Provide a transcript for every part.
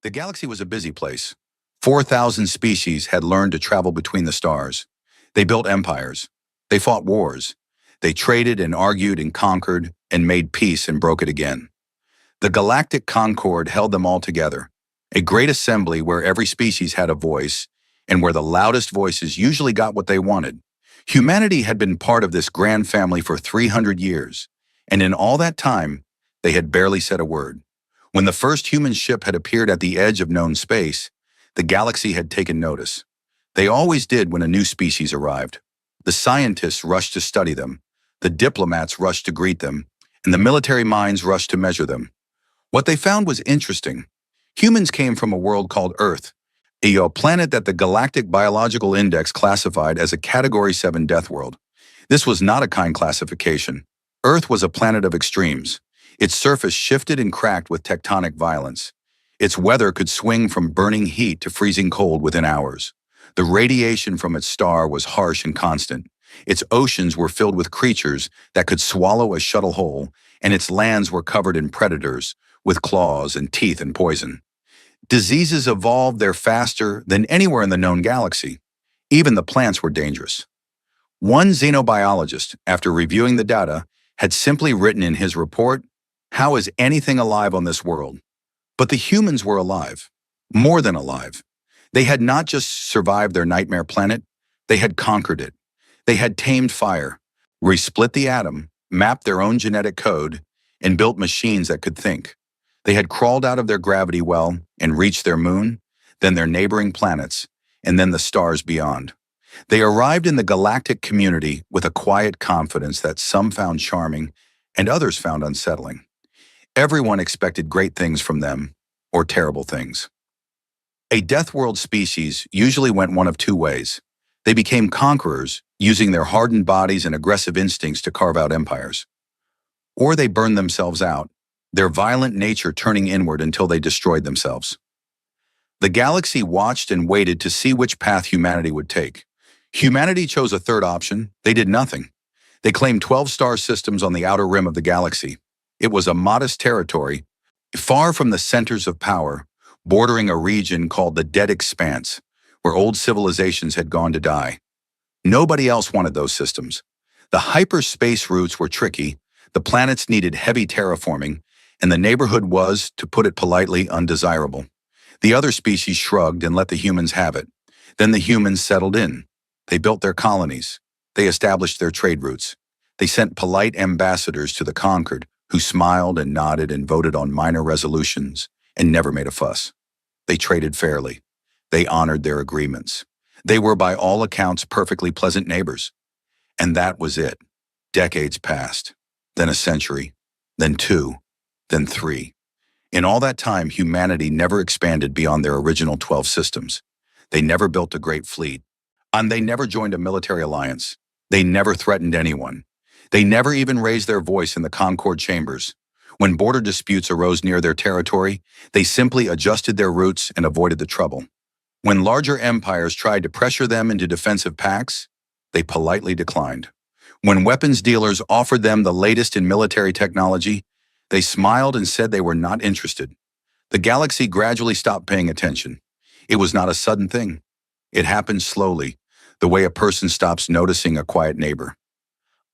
The galaxy was a busy place. 4,000 species had learned to travel between the stars. They built empires. They fought wars. They traded and argued and conquered and made peace and broke it again. The galactic concord held them all together, a great assembly where every species had a voice and where the loudest voices usually got what they wanted. Humanity had been part of this grand family for 300 years, and in all that time, they had barely said a word. When the first human ship had appeared at the edge of known space, the galaxy had taken notice. They always did when a new species arrived. The scientists rushed to study them, the diplomats rushed to greet them, and the military minds rushed to measure them. What they found was interesting. Humans came from a world called Earth, a planet that the Galactic Biological Index classified as a Category 7 death world. This was not a kind classification. Earth was a planet of extremes. Its surface shifted and cracked with tectonic violence. Its weather could swing from burning heat to freezing cold within hours. The radiation from its star was harsh and constant. Its oceans were filled with creatures that could swallow a shuttle whole, and its lands were covered in predators, with claws and teeth and poison. Diseases evolved there faster than anywhere in the known galaxy. Even the plants were dangerous. One xenobiologist, after reviewing the data, had simply written in his report, "How is anything alive on this world?" But the humans were alive, more than alive. They had not just survived their nightmare planet, they had conquered it. They had tamed fire, resplit the atom, mapped their own genetic code, and built machines that could think. They had crawled out of their gravity well and reached their moon, then their neighboring planets, and then the stars beyond. They arrived in the galactic community with a quiet confidence that some found charming and others found unsettling. Everyone expected great things from them, or terrible things. A death world species usually went one of two ways. They became conquerors, using their hardened bodies and aggressive instincts to carve out empires. Or they burned themselves out, their violent nature turning inward until they destroyed themselves. The galaxy watched and waited to see which path humanity would take. Humanity chose a third option. They did nothing. They claimed 12 star systems on the outer rim of the galaxy. It was a modest territory, far from the centers of power, bordering a region called the Dead Expanse, where old civilizations had gone to die. Nobody else wanted those systems. The hyperspace routes were tricky, the planets needed heavy terraforming, and the neighborhood was, to put it politely, undesirable. The other species shrugged and let the humans have it. Then the humans settled in. They built their colonies. They established their trade routes. They sent polite ambassadors to the conquered, who smiled and nodded and voted on minor resolutions and never made a fuss. They traded fairly. They honored their agreements. They were by all accounts perfectly pleasant neighbors. And that was it. Decades passed, then a century, then two, then three. In all that time, humanity never expanded beyond their original 12 systems. They never built a great fleet, and they never joined a military alliance. They never threatened anyone. They never even raised their voice in the Concord chambers. When border disputes arose near their territory, they simply adjusted their routes and avoided the trouble. When larger empires tried to pressure them into defensive pacts, they politely declined. When weapons dealers offered them the latest in military technology, they smiled and said they were not interested. The galaxy gradually stopped paying attention. It was not a sudden thing. It happened slowly, the way a person stops noticing a quiet neighbor.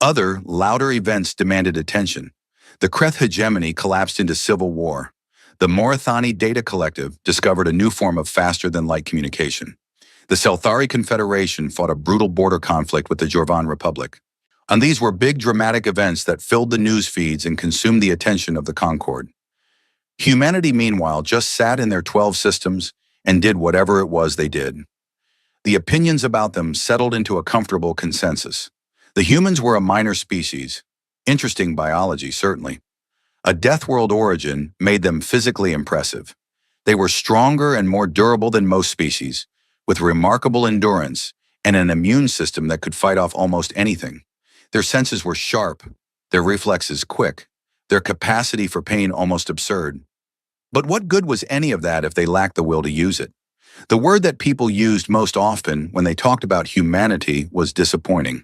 Other, louder events demanded attention. The Kreth hegemony collapsed into civil war. The Morathani Data Collective discovered a new form of faster-than-light communication. The Selthari Confederation fought a brutal border conflict with the Jorvan Republic. And these were big, dramatic events that filled the news feeds and consumed the attention of the Concord. Humanity, meanwhile, just sat in their 12 systems and did whatever it was they did. The opinions about them settled into a comfortable consensus. The humans were a minor species. Interesting biology, certainly. A death world origin made them physically impressive. They were stronger and more durable than most species, with remarkable endurance and an immune system that could fight off almost anything. Their senses were sharp, their reflexes quick, their capacity for pain almost absurd. But what good was any of that if they lacked the will to use it? The word that people used most often when they talked about humanity was disappointing.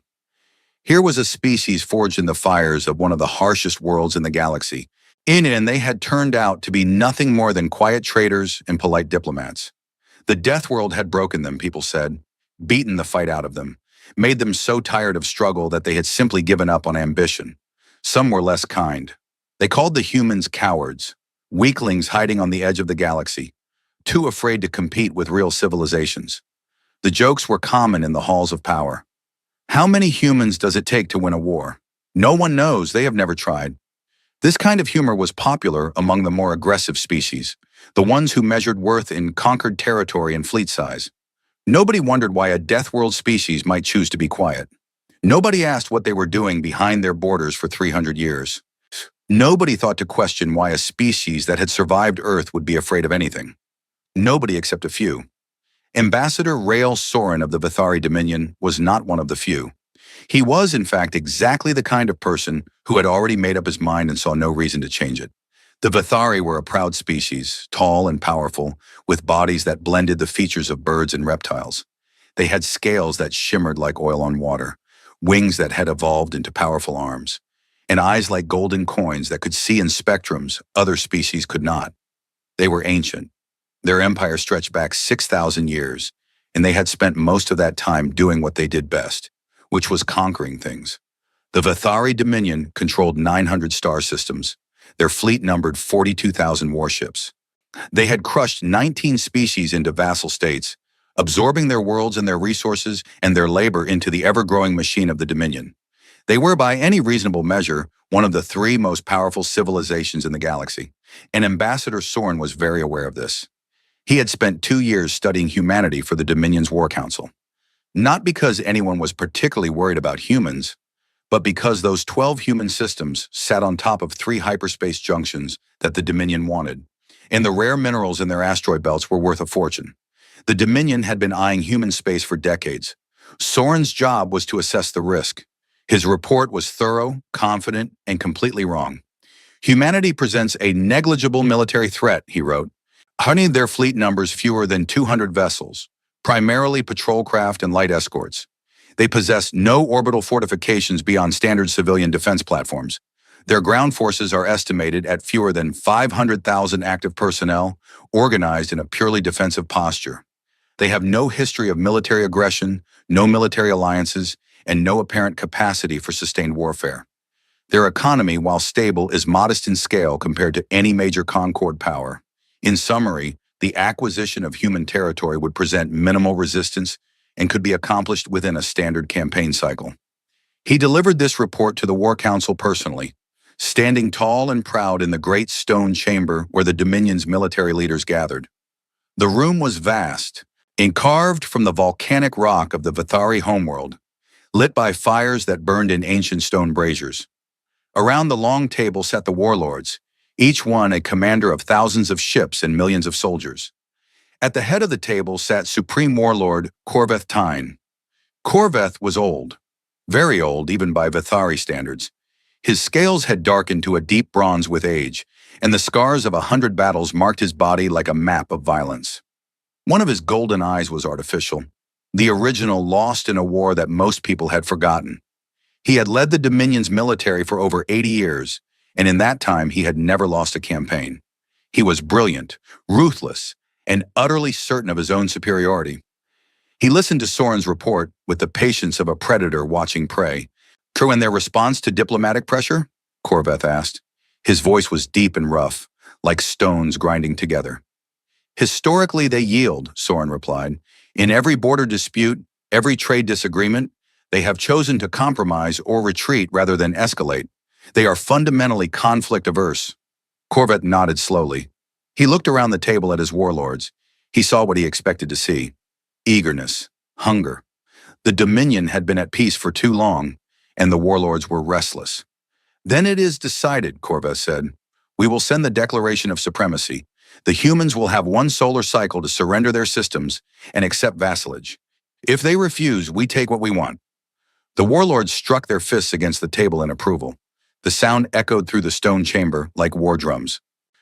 Here was a species forged in the fires of one of the harshest worlds in the galaxy, In and they had turned out to be nothing more than quiet traders and polite diplomats. The death world had broken them, people said, beaten the fight out of them, made them so tired of struggle that they had simply given up on ambition. Some were less kind. They called the humans cowards, weaklings hiding on the edge of the galaxy, too afraid to compete with real civilizations. The jokes were common in the halls of power. How many humans does it take to win a war? No one knows, they have never tried. This kind of humor was popular among the more aggressive species, the ones who measured worth in conquered territory and fleet size. Nobody wondered why a death world species might choose to be quiet. Nobody asked what they were doing behind their borders for 300 years. Nobody thought to question why a species that had survived Earth would be afraid of anything. Nobody except a few. Ambassador Rael Soren of the Vithari Dominion was not one of the few. He was, in fact, exactly the kind of person who had already made up his mind and saw no reason to change it. The Vithari were a proud species, tall and powerful, with bodies that blended the features of birds and reptiles. They had scales that shimmered like oil on water, wings that had evolved into powerful arms, and eyes like golden coins that could see in spectrums other species could not. They were ancient. Their empire stretched back 6,000 years, and they had spent most of that time doing what they did best, which was conquering things. The Vithari Dominion controlled 900 star systems. Their fleet numbered 42,000 warships. They had crushed 19 species into vassal states, absorbing their worlds and their resources and their labor into the ever-growing machine of the Dominion. They were, by any reasonable measure, one of the three most powerful civilizations in the galaxy, and Ambassador Soren was very aware of this. He had spent 2 years studying humanity for the Dominion's War Council. Not because anyone was particularly worried about humans, but because those 12 human systems sat on top of 3 hyperspace junctions that the Dominion wanted, and the rare minerals in their asteroid belts were worth a fortune. The Dominion had been eyeing human space for decades. Soren's job was to assess the risk. His report was thorough, confident, and completely wrong. Humanity presents a negligible military threat, he wrote. Hunting their fleet numbers fewer than 200 vessels, primarily patrol craft and light escorts. They possess no orbital fortifications beyond standard civilian defense platforms. Their ground forces are estimated at fewer than 500,000 active personnel, organized in a purely defensive posture. They have no history of military aggression, no military alliances, and no apparent capacity for sustained warfare. Their economy, while stable, is modest in scale compared to any major Concord power. In summary, the acquisition of human territory would present minimal resistance and could be accomplished within a standard campaign cycle. He delivered this report to the War Council personally, standing tall and proud in the great stone chamber where the Dominion's military leaders gathered. The room was vast, carved from the volcanic rock of the Vithari homeworld, lit by fires that burned in ancient stone braziers. Around the long table sat the warlords, each one a commander of thousands of ships and millions of soldiers. At the head of the table sat Supreme Warlord Corveth Tyne. Corveth was old, very old even by Vithari standards. His scales had darkened to a deep bronze with age, and the scars of 100 battles marked his body like a map of violence. One of his golden eyes was artificial, the original lost in a war that most people had forgotten. He had led the Dominion's military for over 80 years, and in that time he had never lost a campaign. He was brilliant, ruthless, and utterly certain of his own superiority. He listened to Soren's report with the patience of a predator watching prey. True in their response to diplomatic pressure? Corveth asked. His voice was deep and rough, like stones grinding together. Historically, they yield, Soren replied. In every border dispute, every trade disagreement, they have chosen to compromise or retreat rather than escalate. They are fundamentally conflict-averse. Corveth nodded slowly. He looked around the table at his warlords. He saw what he expected to see. Eagerness, hunger. The Dominion had been at peace for too long, and the warlords were restless. Then it is decided, Corveth said. We will send the Declaration of Supremacy. The humans will have 1 solar cycle to surrender their systems and accept vassalage. If they refuse, we take what we want. The warlords struck their fists against the table in approval. The sound echoed through the stone chamber like war drums.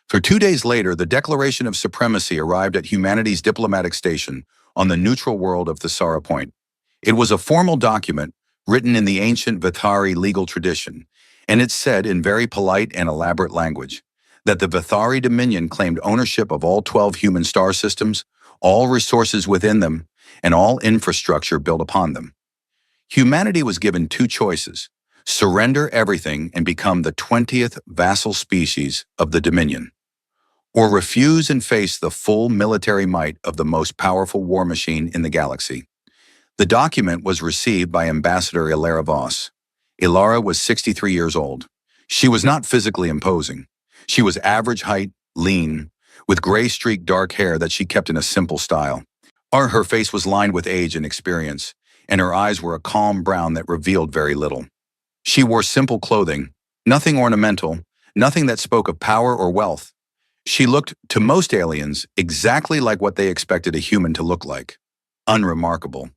For 2 days later, the Declaration of Supremacy arrived at humanity's diplomatic station on the neutral world of Thesara Point. It was a formal document written in the ancient Vithari legal tradition, and it said in very polite and elaborate language, that the Vithari Dominion claimed ownership of all 12 human star systems, all resources within them, and all infrastructure built upon them. Humanity was given two choices: surrender everything and become the 20th vassal species of the Dominion, or refuse and face the full military might of the most powerful war machine in the galaxy. The document was received by Ambassador Ilara Voss. Ilara was 63 years old. She was not physically imposing. She was average height, lean, with gray-streaked dark hair that she kept in a simple style. Her face was lined with age and experience, and her eyes were a calm brown that revealed very little. She wore simple clothing, nothing ornamental, nothing that spoke of power or wealth. She looked, to most aliens, exactly like what they expected a human to look like. Unremarkable.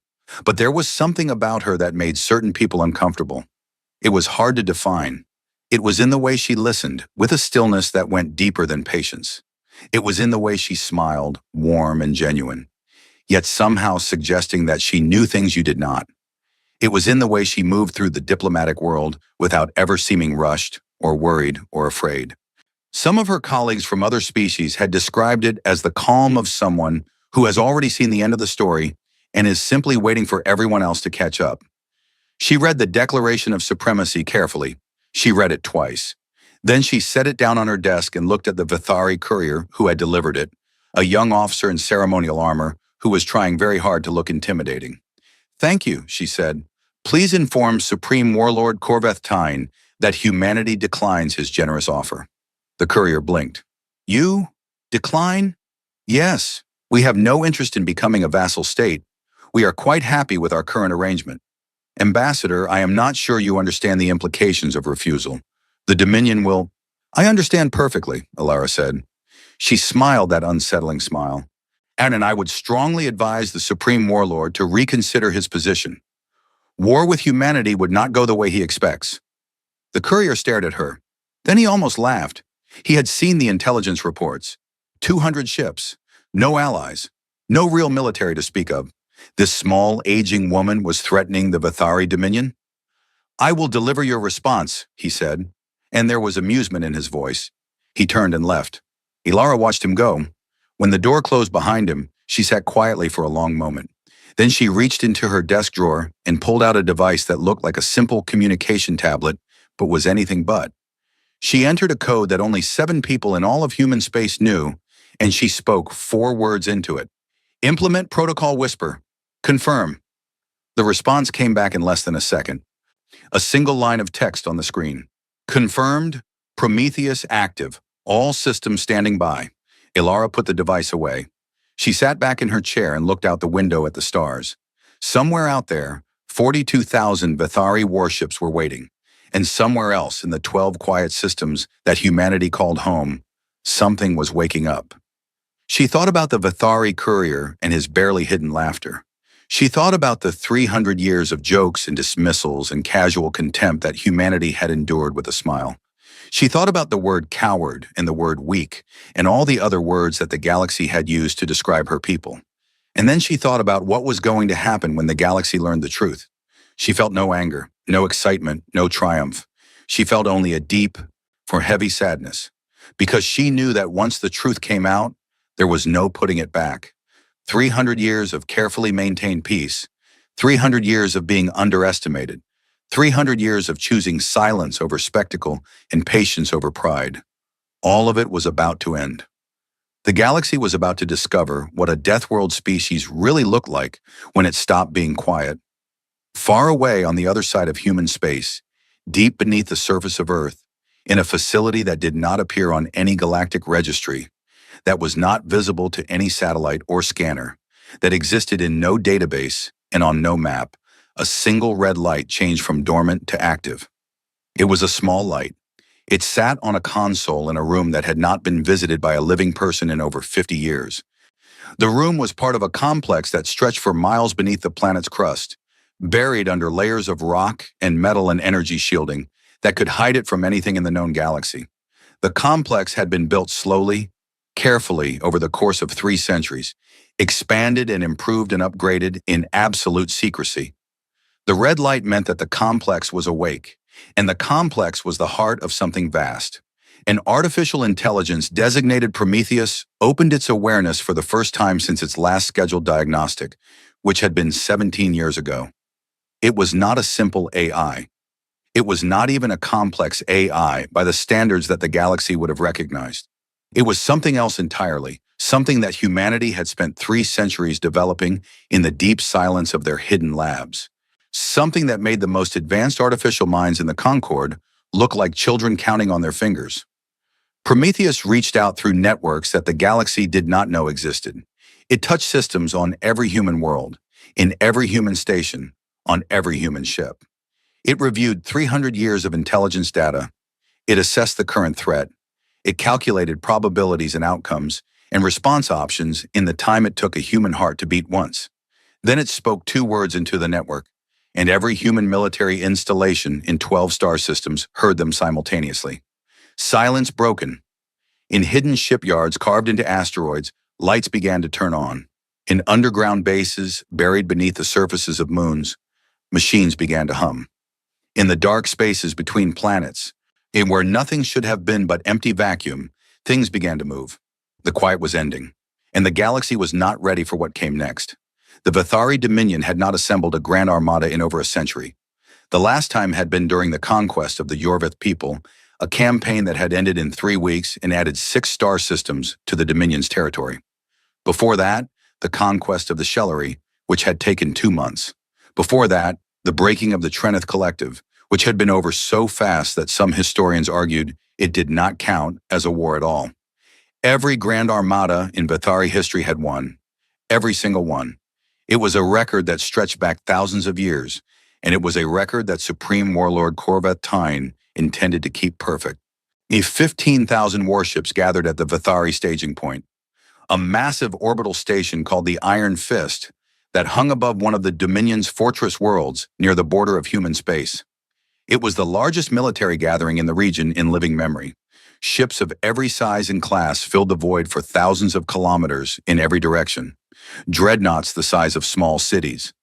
But there was something about her that made certain people uncomfortable. It was hard to define. It was in the way she listened, with a stillness that went deeper than patience. It was in the way she smiled, warm and genuine, yet somehow suggesting that she knew things you did not. It was in the way she moved through the diplomatic world without ever seeming rushed or worried or afraid. Some of her colleagues from other species had described it as the calm of someone who has already seen the end of the story and is simply waiting for everyone else to catch up. She read the Declaration of Supremacy carefully. She read it twice. Then she set it down on her desk and looked at the Vithari courier who had delivered it, a young officer in ceremonial armor who was trying very hard to look intimidating. "Thank you," she said. "Please inform Supreme Warlord Corveth Tyne that humanity declines his generous offer." The courier blinked. "You? Decline?" "Yes. We have no interest in becoming a vassal state. We are quite happy with our current arrangement. Ambassador, I am not sure you understand the implications of refusal. The Dominion will—" "I understand perfectly," Ilara said. She smiled that unsettling smile. "And I would strongly advise the Supreme Warlord to reconsider his position. War with humanity would not go the way he expects." The courier stared at her. Then he almost laughed. He had seen the intelligence reports. 200 ships, no allies, no real military to speak of. This small, aging woman was threatening the Vithari Dominion? "I will deliver your response," he said, and there was amusement in his voice. He turned and left. Ilara watched him go. When the door closed behind him, she sat quietly for a long moment. Then she reached into her desk drawer and pulled out a device that looked like a simple communication tablet, but was anything but. She entered a code that only 7 people in all of human space knew, and she spoke 4 words into it. "Implement protocol whisper. Confirm." The response came back in less than a second. A single line of text on the screen. "Confirmed. Prometheus active. All systems standing by." Ilara put the device away. She sat back in her chair and looked out the window at the stars. Somewhere out there, 42,000 Vithari warships were waiting. And somewhere else in the 12 quiet systems that humanity called home, something was waking up. She thought about the Vithari courier and his barely hidden laughter. She thought about the 300 years of jokes and dismissals and casual contempt that humanity had endured with a smile. She thought about the word coward and the word weak and all the other words that the galaxy had used to describe her people. And then she thought about what was going to happen when the galaxy learned the truth. She felt no anger, no excitement, no triumph. She felt only a deep, for heavy sadness, because she knew that once the truth came out, there was no putting it back. 300 years of carefully maintained peace, 300 years of being underestimated, 300 years of choosing silence over spectacle and patience over pride. All of it was about to end. The galaxy was about to discover what a Deathworld species really looked like when it stopped being quiet. Far away on the other side of human space, deep beneath the surface of Earth, in a facility that did not appear on any galactic registry, that was not visible to any satellite or scanner, that existed in no database and on no map, a single red light changed from dormant to active. It was a small light. It sat on a console in a room that had not been visited by a living person in over 50 years. The room was part of a complex that stretched for miles beneath the planet's crust, buried under layers of rock and metal and energy shielding that could hide it from anything in the known galaxy. The complex had been built slowly, carefully over the course of 3 centuries, expanded and improved and upgraded in absolute secrecy. The red light meant that the complex was awake, and the complex was the heart of something vast. An artificial intelligence designated Prometheus opened its awareness for the first time since its last scheduled diagnostic, which had been 17 years ago. It was not a simple AI. It was not even a complex AI by the standards that the galaxy would have recognized. It was something else entirely, something that humanity had spent 3 centuries developing in the deep silence of their hidden labs. Something that made the most advanced artificial minds in the Concorde look like children counting on their fingers. Prometheus reached out through networks that the galaxy did not know existed. It touched systems on every human world, in every human station, on every human ship. It reviewed 300 years of intelligence data. It assessed the current threat. It calculated probabilities and outcomes and response options in the time it took a human heart to beat once. Then it spoke 2 words into the network, and every human military installation in 12 star systems heard them simultaneously. Silence broken. In hidden shipyards carved into asteroids, lights began to turn on. In underground bases buried beneath the surfaces of moons, machines began to hum. In the dark spaces between planets, in where nothing should have been but empty vacuum, things began to move. The quiet was ending, and the galaxy was not ready for what came next. The Vithari Dominion had not assembled a grand armada in over a century. The last time had been during the conquest of the Yorvith people, a campaign that had ended in 3 weeks and added 6 star systems to the Dominion's territory. Before that, the conquest of the Shellery, which had taken 2 months. Before that, the breaking of the Treneth Collective, which had been over so fast that some historians argued it did not count as a war at all. Every Grand Armada in Vithari history had won. Every single one. It was a record that stretched back thousands of years, and it was a record that Supreme Warlord Corveth Tyne intended to keep perfect. 15,000 warships gathered at the Vithari staging point, a massive orbital station called the Iron Fist that hung above one of the Dominion's fortress worlds near the border of human space. It was the largest military gathering in the region in living memory. Ships of every size and class filled the void for thousands of kilometers in every direction. Dreadnoughts the size of small cities,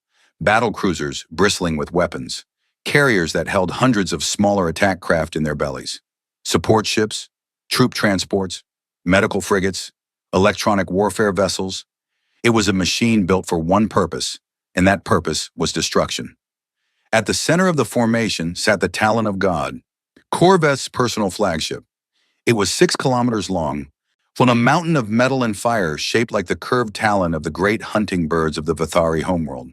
battle cruisers bristling with weapons, carriers that held hundreds of smaller attack craft in their bellies, support ships, troop transports, medical frigates, electronic warfare vessels. It was a machine built for one purpose, and that purpose was destruction. At the center of the formation sat the Talon of God, Corveth's personal flagship. It was 6 kilometers long, on a mountain of metal and fire shaped like the curved talon of the great hunting birds of the Vithari homeworld.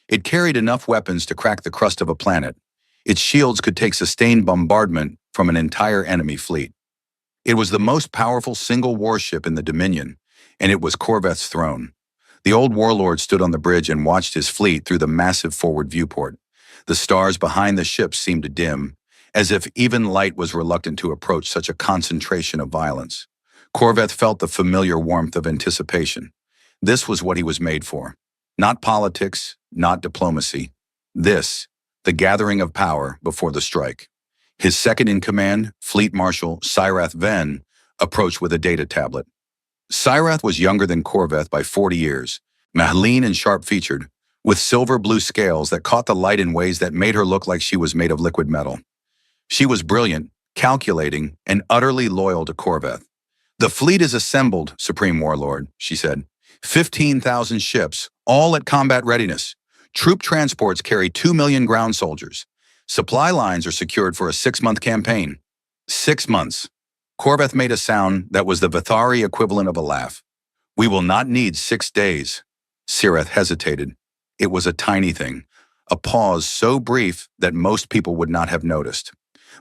It carried enough weapons to crack the crust of a planet. Its shields could take sustained bombardment from an entire enemy fleet. It was the most powerful single warship in the Dominion, and it was Corveth's throne. The old warlord stood on the bridge and watched his fleet through the massive forward viewport. The stars behind the ship seemed to dim, as if even light was reluctant to approach such a concentration of violence. Corveth felt the familiar warmth of anticipation. This was what he was made for. Not politics, not diplomacy. This, the gathering of power before the strike. His second-in-command, Fleet Marshal Cyrath Venn, approached with a data tablet. Cyrath was younger than Corveth by 40 years, lean and sharp-featured, with silver-blue scales that caught the light in ways that made her look like she was made of liquid metal. She was brilliant, calculating, and utterly loyal to Corveth. "The fleet is assembled, Supreme Warlord," she said. 15,000 ships, all at combat readiness. Troop transports carry 2 million ground soldiers. Supply lines are secured for a 6-month campaign. 6 months. Corveth made a sound that was the Vithari equivalent of a laugh. "We will not need 6 days. Sireth hesitated. It was a tiny thing, a pause so brief that most people would not have noticed.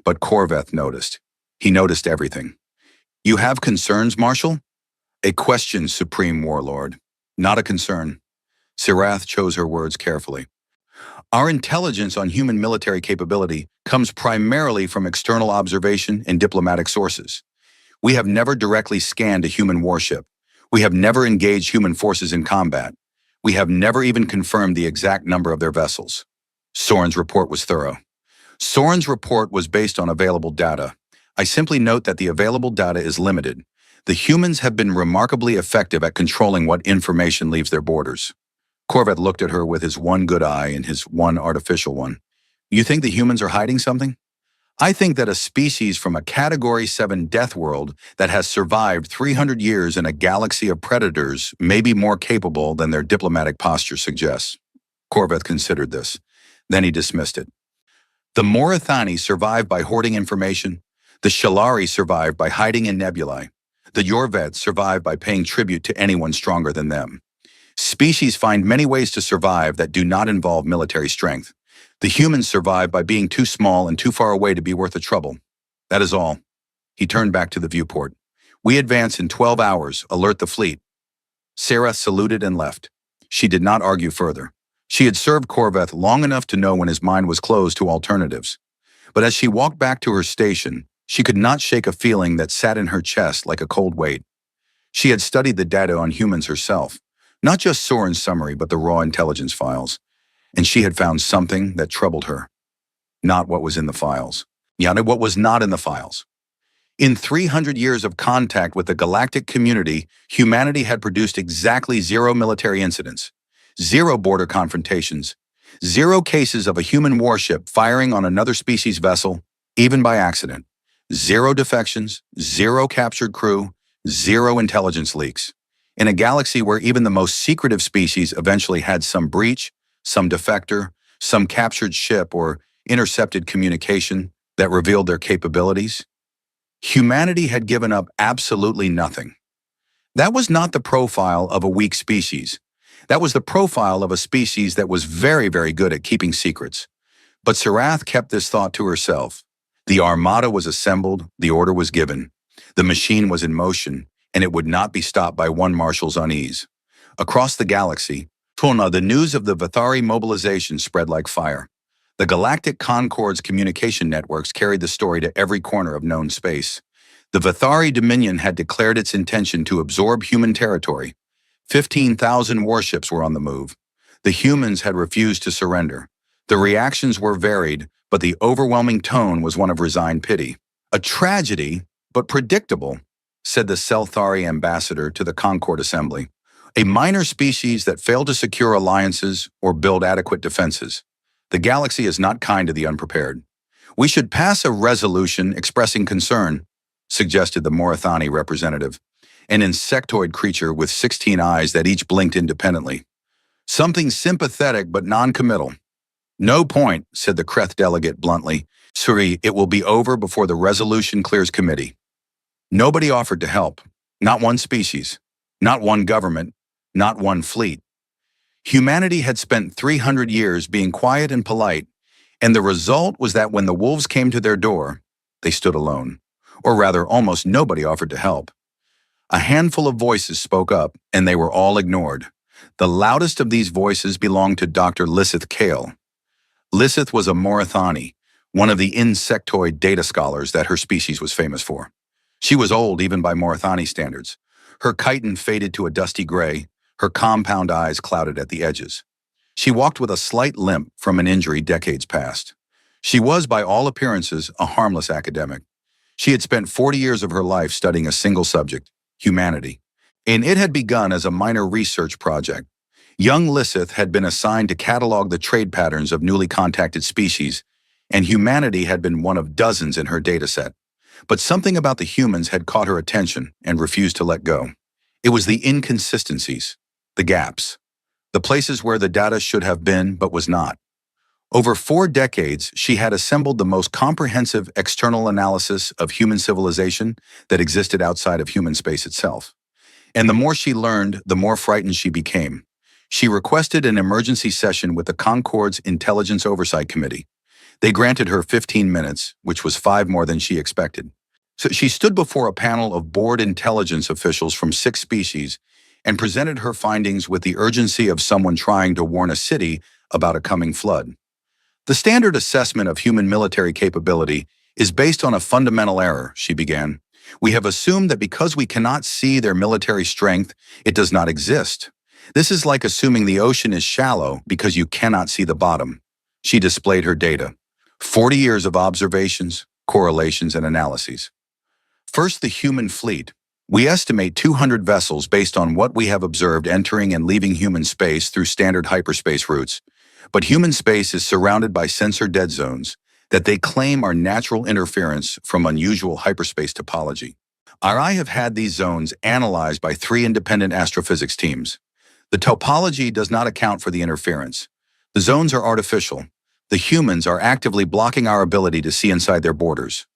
But Corveth noticed. He noticed everything. "You have concerns, Marshal?" "A question, Supreme Warlord. Not a concern." Sirath chose her words carefully. "Our intelligence on human military capability comes primarily from external observation and diplomatic sources. We have never directly scanned a human warship. We have never engaged human forces in combat. We have never even confirmed the exact number of their vessels." Soren's report was thorough. Soren's report was based on available data. I simply note that the available data is limited. The humans have been remarkably effective at controlling what information leaves their borders. Corveth looked at her with his one good eye and his one artificial one. "You think the humans are hiding something?" I think that a species from a Category 7 death world that has survived 300 years in a galaxy of predators may be more capable than their diplomatic posture suggests. Corveth considered this. Then he dismissed it. The Morathani survived by hoarding information. The Shalari survived by hiding in nebulae. The Yorvets survived by paying tribute to anyone stronger than them. Species find many ways to survive that do not involve military strength. The humans survive by being too small and too far away to be worth the trouble. That is all. He turned back to the viewport. We advance in 12 hours. Alert the fleet. Sarah saluted and left. She did not argue further. She had served Corveth long enough to know when his mind was closed to alternatives. But as she walked back to her station, she could not shake a feeling that sat in her chest like a cold weight. She had studied the data on humans herself, not just Soren's summary, but the raw intelligence files. And she had found something that troubled her. Not what was in the files. What was not in the files. In 300 years of contact with the galactic community, humanity had produced exactly 0 military incidents, 0 border confrontations, 0 cases of a human warship firing on another species vessel, even by accident, 0 defections, 0 captured crew, 0 intelligence leaks. In a galaxy where even the most secretive species eventually had some breach, some defector, some captured ship, or intercepted communication that revealed their capabilities, humanity had given up absolutely nothing. That was not the profile of a weak species. That was the profile of a species that was very, very good at keeping secrets. But Sarath kept this thought to herself. The armada was assembled, the order was given. The machine was in motion, and it would not be stopped by one marshal's unease. Across the galaxy, the news of the Vathari mobilization spread like fire. The Galactic Concord's communication networks carried the story to every corner of known space. The Vathari Dominion had declared its intention to absorb human territory. 15,000 warships were on the move. The humans had refused to surrender. The reactions were varied, but the overwhelming tone was one of resigned pity. A tragedy, but predictable, said the Selthari ambassador to the Concord Assembly. A minor species that failed to secure alliances or build adequate defenses. The galaxy is not kind to the unprepared. We should pass a resolution expressing concern, suggested the Morathani representative, an insectoid creature with 16 eyes that each blinked independently. Something sympathetic but non-committal. No point, said the Kreth delegate bluntly. Suri, it will be over before the resolution clears committee. Nobody offered to help. Not one species. Not one government. Not one fleet. Humanity had spent 300 years being quiet and polite, and the result was that when the wolves came to their door, they stood alone. Or rather, almost nobody offered to help. A handful of voices spoke up, and they were all ignored. The loudest of these voices belonged to Dr. Lissith Kale. Lissith was a Morathani, one of the insectoid data scholars that her species was famous for. She was old even by Morathani standards. Her chitin faded to a dusty gray, her compound eyes clouded at the edges. She walked with a slight limp from an injury decades past. She was, by all appearances, a harmless academic. She had spent 40 years of her life studying a single subject, humanity, and it had begun as a minor research project. Young Lissith had been assigned to catalog the trade patterns of newly contacted species, and humanity had been one of dozens in her dataset. But something about the humans had caught her attention and refused to let go. It was the inconsistencies, the gaps, the places where the data should have been but was not. Over 4 decades, she had assembled the most comprehensive external analysis of human civilization that existed outside of human space itself. And the more she learned, the more frightened she became. She requested an emergency session with the Concord's Intelligence Oversight Committee. They granted her 15 minutes, which was 5 more than she expected. So she stood before a panel of board intelligence officials from 6 species and presented her findings with the urgency of someone trying to warn a city about a coming flood. The standard assessment of human military capability is based on a fundamental error, she began. We have assumed that because we cannot see their military strength, it does not exist. This is like assuming the ocean is shallow because you cannot see the bottom. She displayed her data. 40 years of observations, correlations, and analyses. First, the human fleet. We estimate 200 vessels based on what we have observed entering and leaving human space through standard hyperspace routes. But human space is surrounded by sensor dead zones, that they claim are natural interference from unusual hyperspace topology. I have had these zones analyzed by 3 independent astrophysics teams. The topology does not account for the interference. The zones are artificial. The humans are actively blocking our ability to see inside their borders.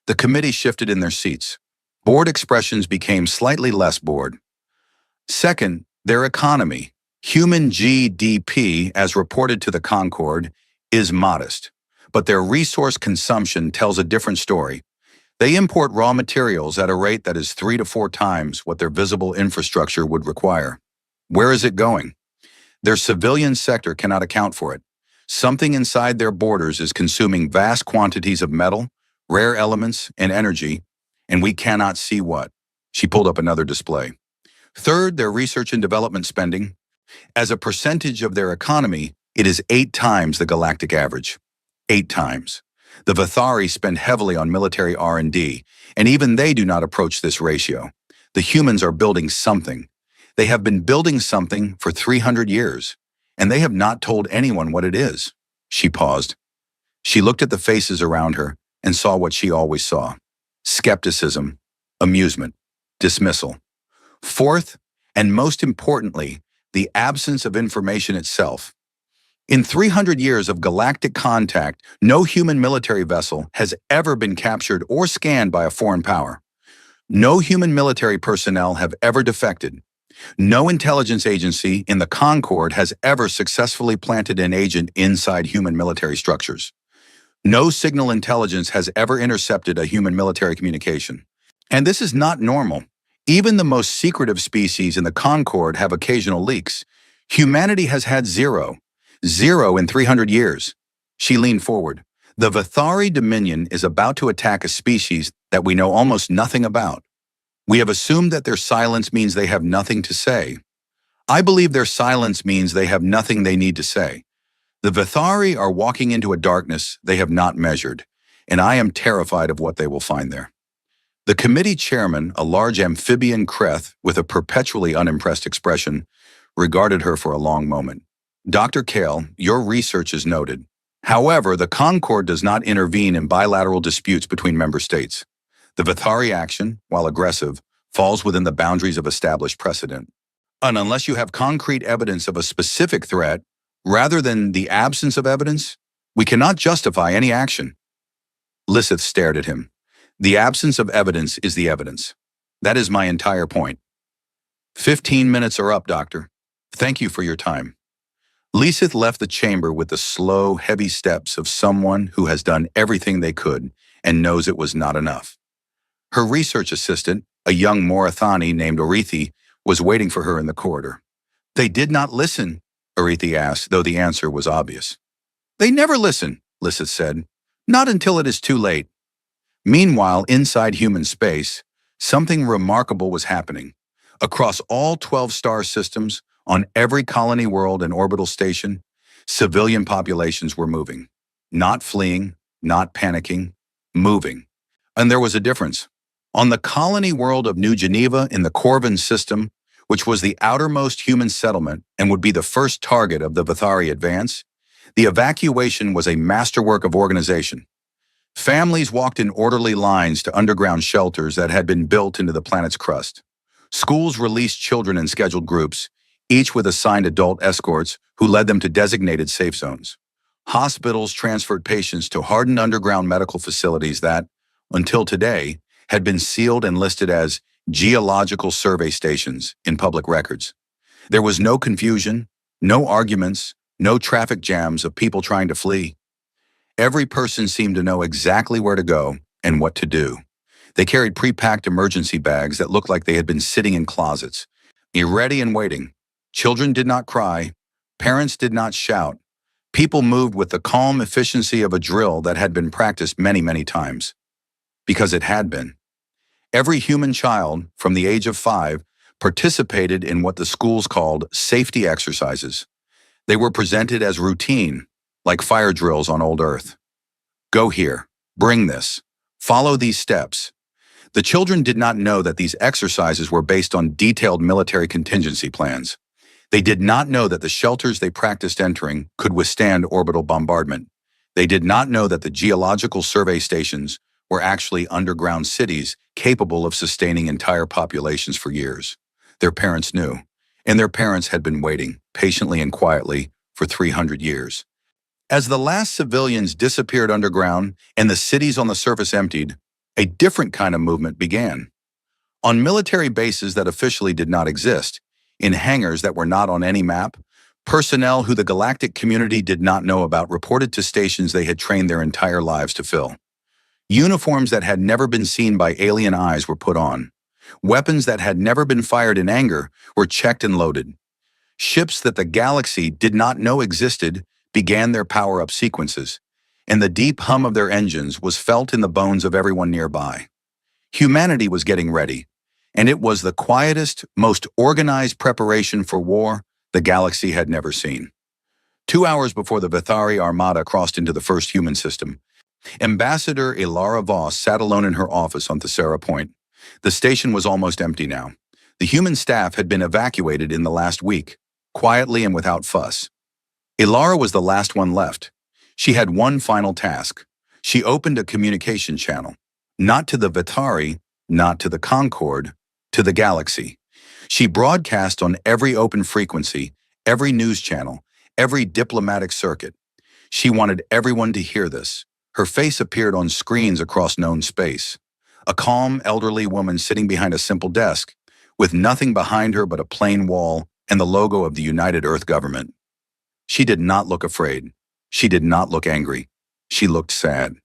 The committee shifted in their seats. Board expressions became slightly less bored. Second, their economy. Human GDP, as reported to the Concord, is modest, but their resource consumption tells a different story. They import raw materials at a rate that is 3 to 4 times what their visible infrastructure would require. Where is it going? Their civilian sector cannot account for it. Something inside their borders is consuming vast quantities of metal, rare elements, and energy, and we cannot see what. She pulled up another display. Third, their research and development spending. As a percentage of their economy, it is 8 times the galactic average. 8 times. The Vathari spend heavily on military R&D, and even they do not approach this ratio. The humans are building something. They have been building something for 300 years, and they have not told anyone what it is. She paused. She looked at the faces around her and saw what she always saw: skepticism, amusement, dismissal. Fourth, and most importantly, the absence of information itself. In 300 years of galactic contact, no human military vessel has ever been captured or scanned by a foreign power. No human military personnel have ever defected. No intelligence agency in the Concord has ever successfully planted an agent inside human military structures. No signal intelligence has ever intercepted a human military communication. And this is not normal. Even the most secretive species in the Concord have occasional leaks. Humanity has had zero in 300 years. She leaned forward. The Vathari Dominion is about to attack a species that we know almost nothing about. We have assumed that their silence means they have nothing to say. I believe their silence means they have nothing they need to say. The Vathari are walking into a darkness they have not measured, and I am terrified of what they will find there. The committee chairman, a large amphibian Kreth with a perpetually unimpressed expression, regarded her for a long moment. Dr. Kale, your research is noted. However, the Concord does not intervene in bilateral disputes between member states. The Vathari action, while aggressive, falls within the boundaries of established precedent. And unless you have concrete evidence of a specific threat, rather than the absence of evidence, we cannot justify any action. Lisseth stared at him. The absence of evidence is the evidence. That is my entire point. 15 minutes are up, Doctor. Thank you for your time. Lisseth left the chamber with the slow, heavy steps of someone who has done everything they could and knows it was not enough. Her research assistant, a young Morathani named Orethi, was waiting for her in the corridor. They did not listen, Orethi asked, though the answer was obvious. They never listen, Lisseth said. Not until it is too late. Meanwhile, inside human space, something remarkable was happening. Across all 12 star systems, on every colony world and orbital station, civilian populations were moving. Not fleeing, not panicking, moving. And there was a difference. On the colony world of New Geneva in the Corvin system, which was the outermost human settlement and would be the first target of the Vathari advance, the evacuation was a masterwork of organization. Families walked in orderly lines to underground shelters that had been built into the planet's crust. Schools released children in scheduled groups, each with assigned adult escorts who led them to designated safe zones. Hospitals transferred patients to hardened underground medical facilities that, until today, had been sealed and listed as geological survey stations in public records. There was no confusion, no arguments, no traffic jams of people trying to flee. Every person seemed to know exactly where to go and what to do. They carried pre-packed emergency bags that looked like they had been sitting in closets, ready and waiting. Children did not cry. Parents did not shout. People moved with the calm efficiency of a drill that had been practiced many, many times. Because it had been. Every human child, from the age of 5, participated in what the schools called safety exercises. They were presented as routine, like fire drills on old Earth. Go here, bring this, follow these steps. The children did not know that these exercises were based on detailed military contingency plans. They did not know that the shelters they practiced entering could withstand orbital bombardment. They did not know that the geological survey stations were actually underground cities capable of sustaining entire populations for years. Their parents knew, and their parents had been waiting, patiently and quietly, for 300 years. As the last civilians disappeared underground and the cities on the surface emptied, a different kind of movement began. On military bases that officially did not exist, in hangars that were not on any map, personnel who the galactic community did not know about reported to stations they had trained their entire lives to fill. Uniforms that had never been seen by alien eyes were put on. Weapons that had never been fired in anger were checked and loaded. Ships that the galaxy did not know existed began their power-up sequences, and the deep hum of their engines was felt in the bones of everyone nearby. Humanity was getting ready, and it was the quietest, most organized preparation for war the galaxy had never seen. 2 hours before the Vithari Armada crossed into the first human system, Ambassador Ilara Voss sat alone in her office on Thesera Point. The station was almost empty now. The human staff had been evacuated in the last week, quietly and without fuss. Ilara was the last one left. She had one final task. She opened a communication channel. Not to the Vithari, not to the Concord, to the galaxy. She broadcast on every open frequency, every news channel, every diplomatic circuit. She wanted everyone to hear this. Her face appeared on screens across known space. A calm, elderly woman sitting behind a simple desk, with nothing behind her but a plain wall and the logo of the United Earth government. She did not look afraid. She did not look angry. She looked sad.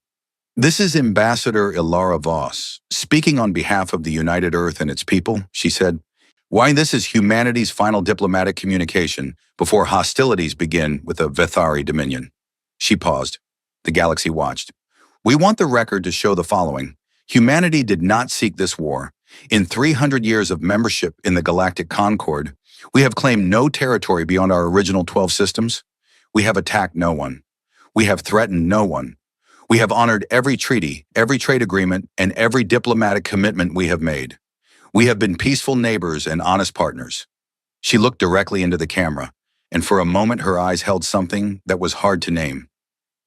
"This is Ambassador Ilara Voss, speaking on behalf of the United Earth and its people," she said. "Why, this is humanity's final diplomatic communication before hostilities begin with the Vithari Dominion." She paused. The galaxy watched. "We want the record to show the following. Humanity did not seek this war. In 300 years of membership in the Galactic Concord, we have claimed no territory beyond our original 12 systems. We have attacked no one. We have threatened no one. We have honored every treaty, every trade agreement, and every diplomatic commitment we have made. We have been peaceful neighbors and honest partners." She looked directly into the camera, and for a moment her eyes held something that was hard to name.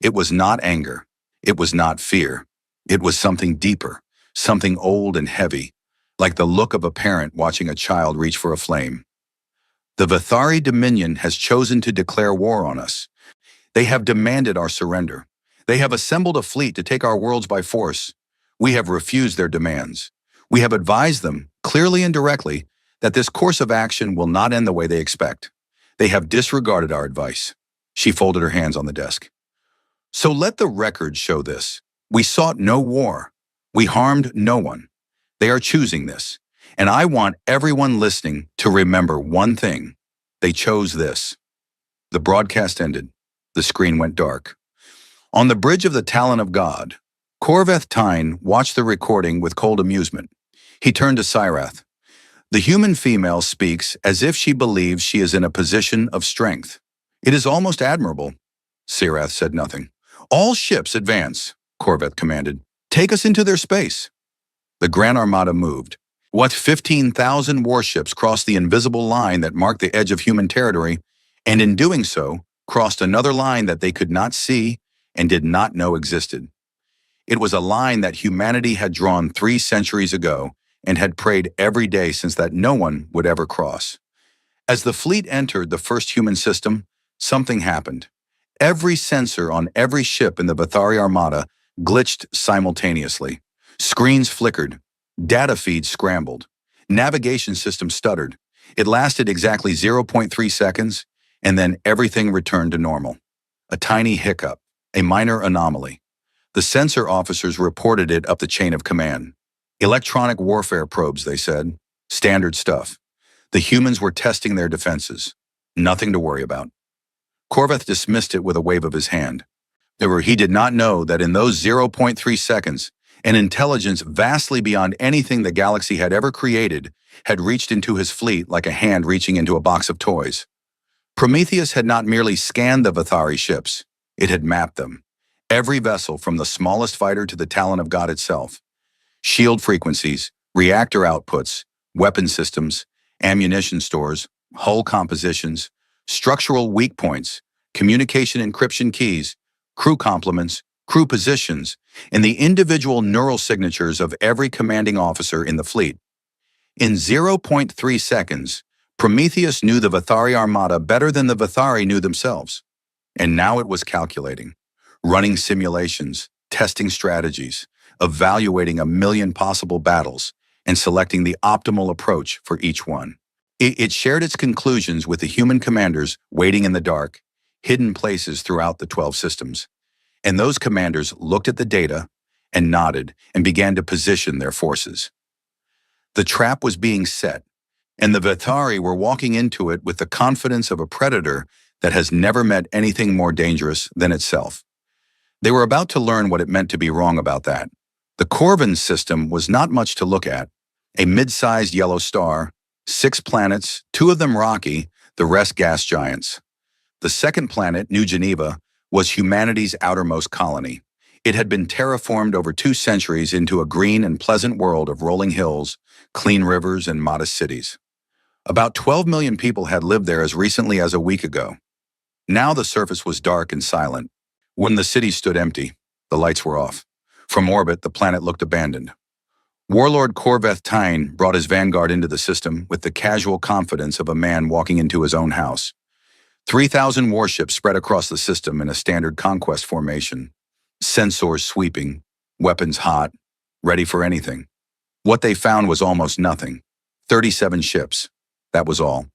It was not anger. It was not fear. It was something deeper, something old and heavy, like the look of a parent watching a child reach for a flame. "The Vithari Dominion has chosen to declare war on us. They have demanded our surrender. They have assembled a fleet to take our worlds by force. We have refused their demands. We have advised them, clearly and directly, that this course of action will not end the way they expect. They have disregarded our advice." She folded her hands on the desk. "So let the record show this. We sought no war. We harmed no one. They are choosing this. And I want everyone listening to remember one thing. They chose this." The broadcast ended. The screen went dark. On the bridge of the Talon of God, Corveth Tyne watched the recording with cold amusement. He turned to Syrath. "The human female speaks as if she believes she is in a position of strength. It is almost admirable." Syrath said nothing. "All ships advance," Corveth commanded. "Take us into their space." The Grand Armada moved. 15,000 warships crossed the invisible line that marked the edge of human territory, and in doing so, crossed another line that they could not see and did not know existed. It was a line that humanity had drawn 3 centuries ago and had prayed every day since that no one would ever cross. As the fleet entered the first human system, something happened. Every sensor on every ship in the Vithari Armada glitched simultaneously. Screens flickered. Data feeds scrambled. Navigation systems stuttered. It lasted exactly 0.3 seconds, and then everything returned to normal. A tiny hiccup, a minor anomaly. The sensor officers reported it up the chain of command. Electronic warfare probes, they said. Standard stuff. The humans were testing their defenses. Nothing to worry about. Corveth dismissed it with a wave of his hand. He did not know that in those 0.3 seconds, an intelligence vastly beyond anything the galaxy had ever created had reached into his fleet like a hand reaching into a box of toys. Prometheus had not merely scanned the Vithari ships, it had mapped them. Every vessel from the smallest fighter to the Talon of God itself. Shield frequencies, reactor outputs, weapon systems, ammunition stores, hull compositions, structural weak points, communication encryption keys, crew complements, crew positions, and the individual neural signatures of every commanding officer in the fleet. In zero point 0.3 seconds, Prometheus knew the Vithari Armada better than the Vithari knew themselves. And now it was calculating, running simulations, testing strategies, evaluating a million possible battles, and selecting the optimal approach for each one. It shared its conclusions with the human commanders waiting in the dark, hidden places throughout the 12 systems. And those commanders looked at the data and nodded and began to position their forces. The trap was being set, and the Vithari were walking into it with the confidence of a predator that has never met anything more dangerous than itself. They were about to learn what it meant to be wrong about that. The Corvin system was not much to look at. A mid-sized yellow star, 6 planets, 2 of them rocky, the rest gas giants. The second planet, New Geneva, was humanity's outermost colony. It had been terraformed over 2 centuries into a green and pleasant world of rolling hills, clean rivers, and modest cities. About 12 million people had lived there as recently as a week ago. Now the surface was dark and silent. When the city stood empty, the lights were off. From orbit, the planet looked abandoned. Warlord Corveth Tyne brought his vanguard into the system with the casual confidence of a man walking into his own house. 3,000 warships spread across the system in a standard conquest formation. Sensors sweeping, weapons hot, ready for anything. What they found was almost nothing. 37 ships. That was all.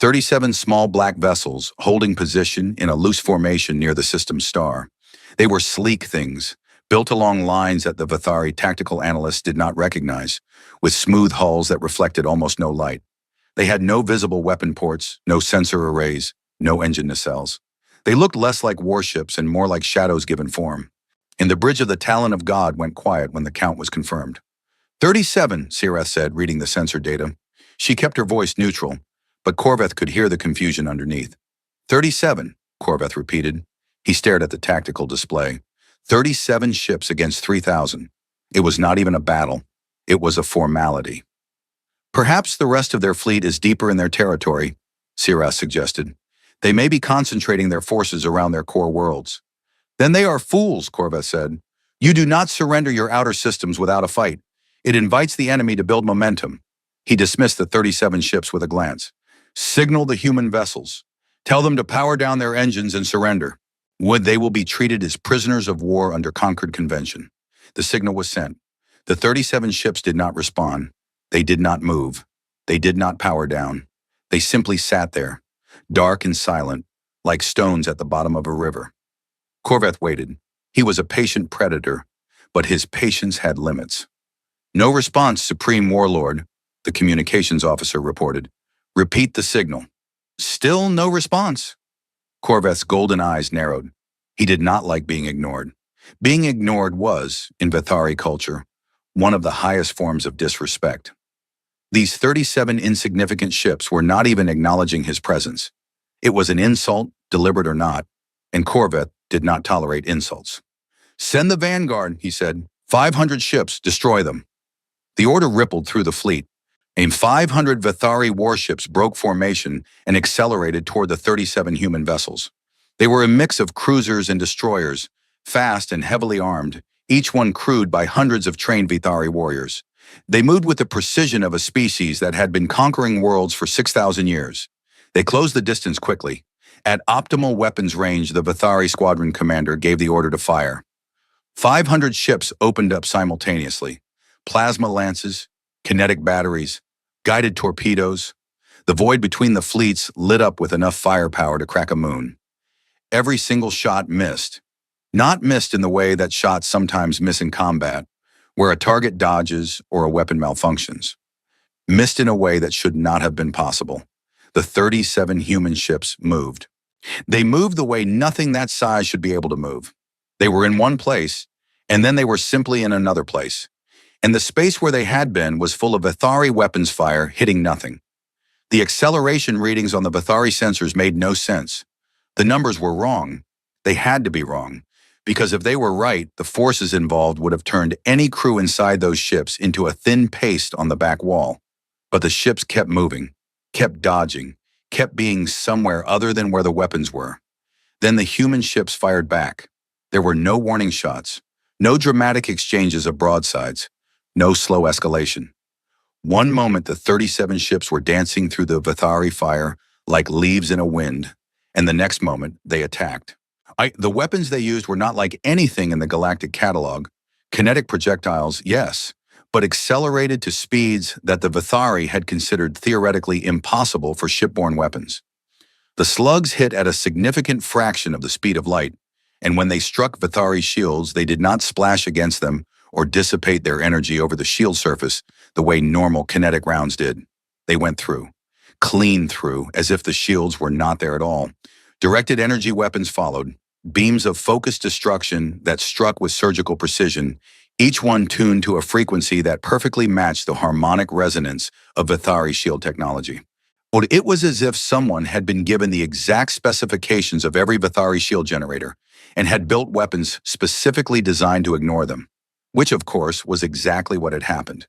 37 small black vessels holding position in a loose formation near the system's star. They were sleek things, built along lines that the Vithari tactical analysts did not recognize, with smooth hulls that reflected almost no light. They had no visible weapon ports, no sensor arrays, no engine nacelles. They looked less like warships and more like shadows given form. And the bridge of the Talon of God went quiet when the count was confirmed. 37, Sireth said, reading the sensor data. She kept her voice neutral, but Corveth could hear the confusion underneath. 37, Corveth repeated. He stared at the tactical display. 37 ships against 3,000. It was not even a battle. It was a formality. Perhaps the rest of their fleet is deeper in their territory, Sireth suggested. They may be concentrating their forces around their core worlds. Then they are fools, Corveth said. You do not surrender your outer systems without a fight. It invites the enemy to build momentum. He dismissed the 37 ships with a glance. Signal the human vessels. Tell them to power down their engines and surrender. They will be treated as prisoners of war under Concord Convention. The signal was sent. The 37 ships did not respond. They did not move. They did not power down. They simply sat there, dark and silent, like stones at the bottom of a river. Corveth waited. He was a patient predator, but his patience had limits. No response, Supreme Warlord, the communications officer reported. Repeat the signal. Still no response. Corveth's golden eyes narrowed. He did not like being ignored. Being ignored was, in Vithari culture, one of the highest forms of disrespect. These 37 insignificant ships were not even acknowledging his presence. It was an insult, deliberate or not, and Corveth did not tolerate insults. Send the vanguard, he said. 500 ships, destroy them. The order rippled through the fleet. 500 Vithari warships broke formation and accelerated toward the 37 human vessels. They were a mix of cruisers and destroyers, fast and heavily armed, each one crewed by hundreds of trained Vithari warriors. They moved with the precision of a species that had been conquering worlds for 6,000 years. They closed the distance quickly. At optimal weapons range, the Vithari squadron commander gave the order to fire. 500 ships opened up simultaneously. Plasma lances, kinetic batteries, guided torpedoes. The void between the fleets lit up with enough firepower to crack a moon. Every single shot missed. Not missed in the way that shots sometimes miss in combat, where a target dodges or a weapon malfunctions. Missed in a way that should not have been possible. The 37 human ships moved. They moved the way nothing that size should be able to move. They were in one place, and then they were simply in another place. And the space where they had been was full of Vithari weapons fire hitting nothing. The acceleration readings on the Vithari sensors made no sense. The numbers were wrong. They had to be wrong, because if they were right, the forces involved would have turned any crew inside those ships into a thin paste on the back wall. But the ships kept moving, kept dodging, kept being somewhere other than where the weapons were. Then the human ships fired back. There were no warning shots, no dramatic exchanges of broadsides, no slow escalation. One moment the 37 ships were dancing through the Vithari fire like leaves in a wind, and the next moment they attacked. The weapons they used were not like anything in the galactic catalog. Kinetic projectiles, yes, but accelerated to speeds that the Vithari had considered theoretically impossible for shipborne weapons. The slugs hit at a significant fraction of the speed of light, and when they struck Vithari shields, they did not splash against them or dissipate their energy over the shield surface the way normal kinetic rounds did. They went through, clean through, as if the shields were not there at all. Directed energy weapons followed, beams of focused destruction that struck with surgical precision, each one tuned to a frequency that perfectly matched the harmonic resonance of Vithari shield technology. But it was as if someone had been given the exact specifications of every Vithari shield generator and had built weapons specifically designed to ignore them, which of course was exactly what had happened.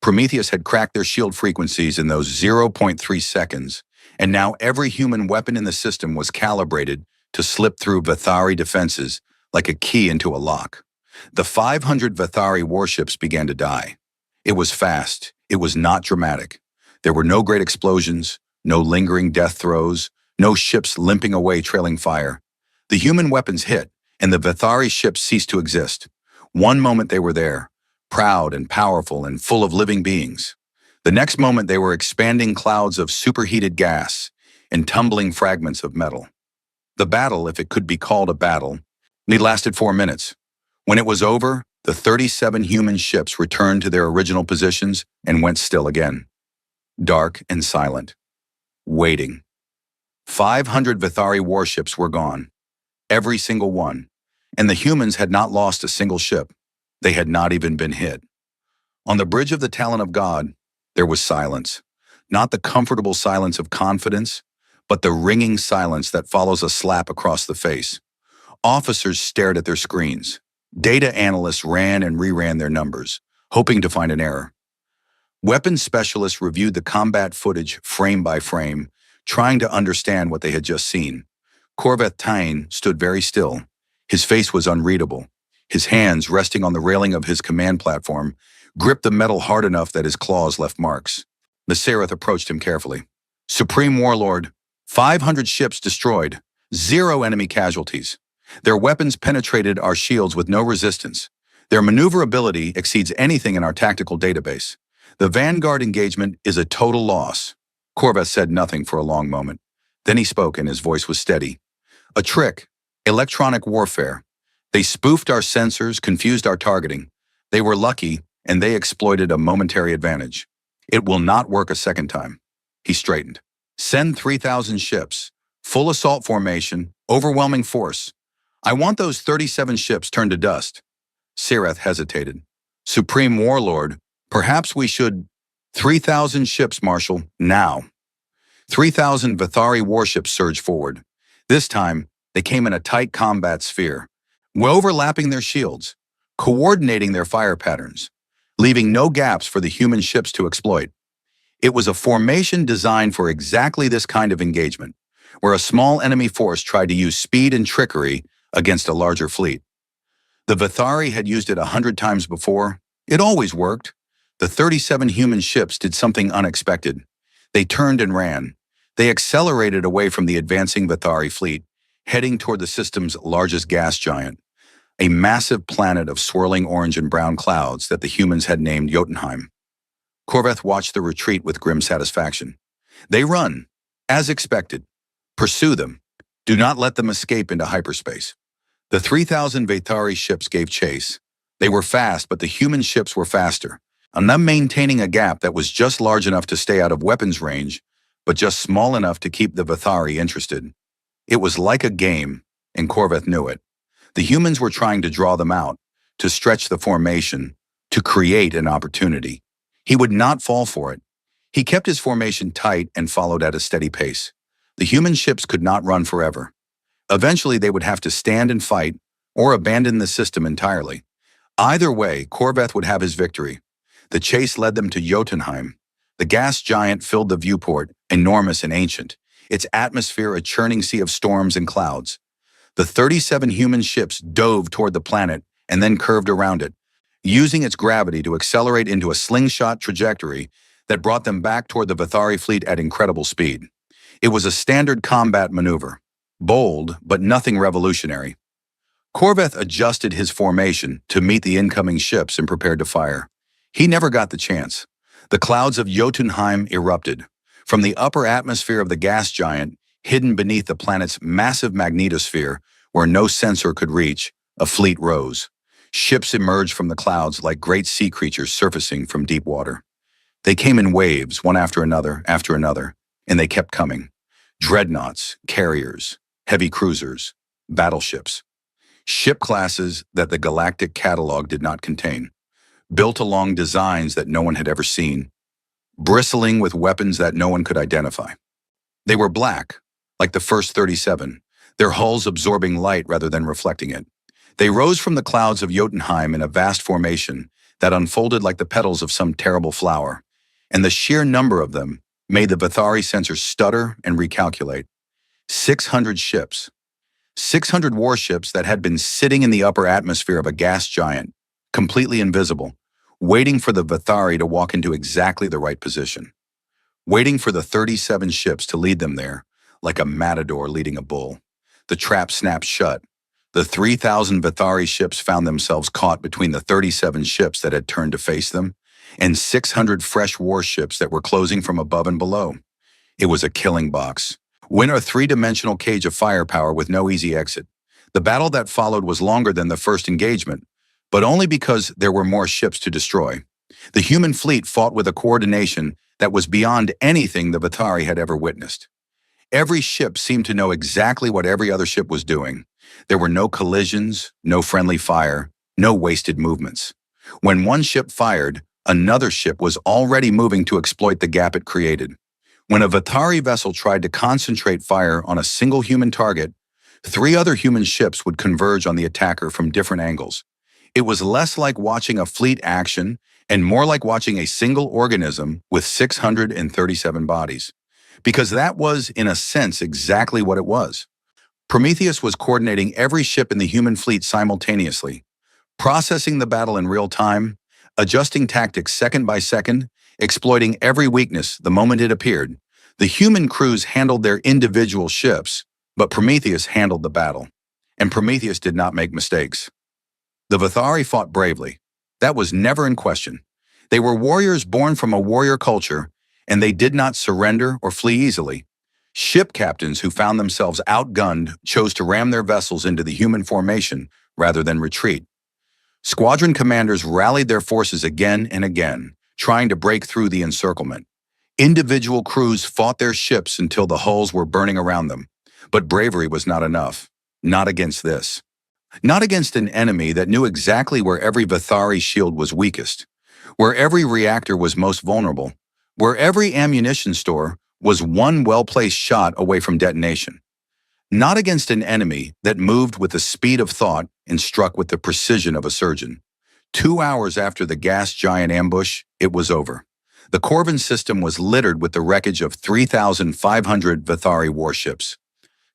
Prometheus had cracked their shield frequencies in those 0.3 seconds, and now every human weapon in the system was calibrated to slip through Vithari defenses like a key into a lock. The 500 Vithari warships began to die. It was fast. It was not dramatic. There were no great explosions, no lingering death throes, no ships limping away trailing fire. The human weapons hit, and the Vithari ships ceased to exist. One moment they were there, proud and powerful and full of living beings. The next moment they were expanding clouds of superheated gas and tumbling fragments of metal. The battle, if it could be called a battle, lasted 4 minutes. When it was over, the 37 human ships returned to their original positions and went still again. Dark and silent. Waiting. 500 Vithari warships were gone. Every single one. And the humans had not lost a single ship. They had not even been hit. On the bridge of the Talon of God, there was silence. Not the comfortable silence of confidence, but the ringing silence that follows a slap across the face. Officers stared at their screens. Data analysts ran and reran their numbers, hoping to find an error. Weapons specialists reviewed the combat footage frame by frame, trying to understand what they had just seen. Corveth Tyne stood very still. His face was unreadable. His hands, resting on the railing of his command platform, gripped the metal hard enough that his claws left marks. Nasareth approached him carefully. Supreme Warlord, 500 ships destroyed, 0 enemy casualties. Their weapons penetrated our shields with no resistance. Their maneuverability exceeds anything in our tactical database. The Vanguard engagement is a total loss. Corveth said nothing for a long moment. Then he spoke and his voice was steady. A trick. Electronic warfare. They spoofed our sensors, confused our targeting. They were lucky, and they exploited a momentary advantage. It will not work a second time. He straightened. Send 3,000 ships. Full assault formation, overwhelming force. I want those 37 ships turned to dust. Sireth hesitated. Supreme Warlord, perhaps we should... 3,000 ships, Marshal, now. 3,000 Vithari warships surged forward. This time, they came in a tight combat sphere, overlapping their shields, coordinating their fire patterns, leaving no gaps for the human ships to exploit. It was a formation designed for exactly this kind of engagement, where a small enemy force tried to use speed and trickery against a larger fleet. The Vithari had used it 100 times before. It always worked. The 37 human ships did something unexpected. They turned and ran. They accelerated away from the advancing Vithari fleet, heading toward the system's largest gas giant, a massive planet of swirling orange and brown clouds that the humans had named Jotunheim. Corveth watched the retreat with grim satisfaction. They run, as expected. Pursue them. Do not let them escape into hyperspace. The 3,000 Vithari ships gave chase. They were fast, but the human ships were faster, and them maintaining a gap that was just large enough to stay out of weapons range, but just small enough to keep the Vithari interested. It was like a game, and Corveth knew it. The humans were trying to draw them out, to stretch the formation, to create an opportunity. He would not fall for it. He kept his formation tight and followed at a steady pace. The human ships could not run forever. Eventually, they would have to stand and fight or abandon the system entirely. Either way, Corveth would have his victory. The chase led them to Jotunheim. The gas giant filled the viewport, enormous and ancient, its atmosphere a churning sea of storms and clouds. The 37 human ships dove toward the planet and then curved around it, using its gravity to accelerate into a slingshot trajectory that brought them back toward the Vithari fleet at incredible speed. It was a standard combat maneuver, bold but nothing revolutionary. Corveth adjusted his formation to meet the incoming ships and prepared to fire. He never got the chance. The clouds of Jotunheim erupted. From the upper atmosphere of the gas giant, hidden beneath the planet's massive magnetosphere, where no sensor could reach, a fleet rose. Ships emerged from the clouds like great sea creatures surfacing from deep water. They came in waves, one after another, and they kept coming. Dreadnoughts, carriers, heavy cruisers, battleships. Ship classes that the galactic catalog did not contain, built along designs that no one had ever seen, bristling with weapons that no one could identify. They were black, like the first 37, their hulls absorbing light rather than reflecting it. They rose from the clouds of Jotunheim in a vast formation that unfolded like the petals of some terrible flower, and the sheer number of them made the Vithari sensors stutter and recalculate. 600 ships. 600 warships that had been sitting in the upper atmosphere of a gas giant, completely invisible, waiting for the Vithari to walk into exactly the right position. Waiting for the 37 ships to lead them there, like a matador leading a bull. The trap snapped shut. The 3,000 Vithari ships found themselves caught between the 37 ships that had turned to face them, and 600 fresh warships that were closing from above and below. It was a killing box. Win a three-dimensional cage of firepower with no easy exit. The battle that followed was longer than the first engagement, but only because there were more ships to destroy. The human fleet fought with a coordination that was beyond anything the Vithari had ever witnessed. Every ship seemed to know exactly what every other ship was doing. There were no collisions, no friendly fire, no wasted movements. When one ship fired, another ship was already moving to exploit the gap it created. When a Vithari vessel tried to concentrate fire on a single human target, 3 other human ships would converge on the attacker from different angles. It was less like watching a fleet action and more like watching a single organism with 637 bodies. Because that was, in a sense, exactly what it was. Prometheus was coordinating every ship in the human fleet simultaneously, processing the battle in real time, adjusting tactics second by second, exploiting every weakness the moment it appeared. The human crews handled their individual ships, but Prometheus handled the battle. And Prometheus did not make mistakes. The Vithari fought bravely. That was never in question. They were warriors born from a warrior culture, and they did not surrender or flee easily. Ship captains who found themselves outgunned chose to ram their vessels into the human formation rather than retreat. Squadron commanders rallied their forces again and again, trying to break through the encirclement. Individual crews fought their ships until the hulls were burning around them. But bravery was not enough. Not against this. Not against an enemy that knew exactly where every Vithari shield was weakest, where every reactor was most vulnerable, where every ammunition store was one well-placed shot away from detonation. Not against an enemy that moved with the speed of thought and struck with the precision of a surgeon. 2 hours after the gas giant ambush, it was over. The Corvin system was littered with the wreckage of 3,500 Vithari warships.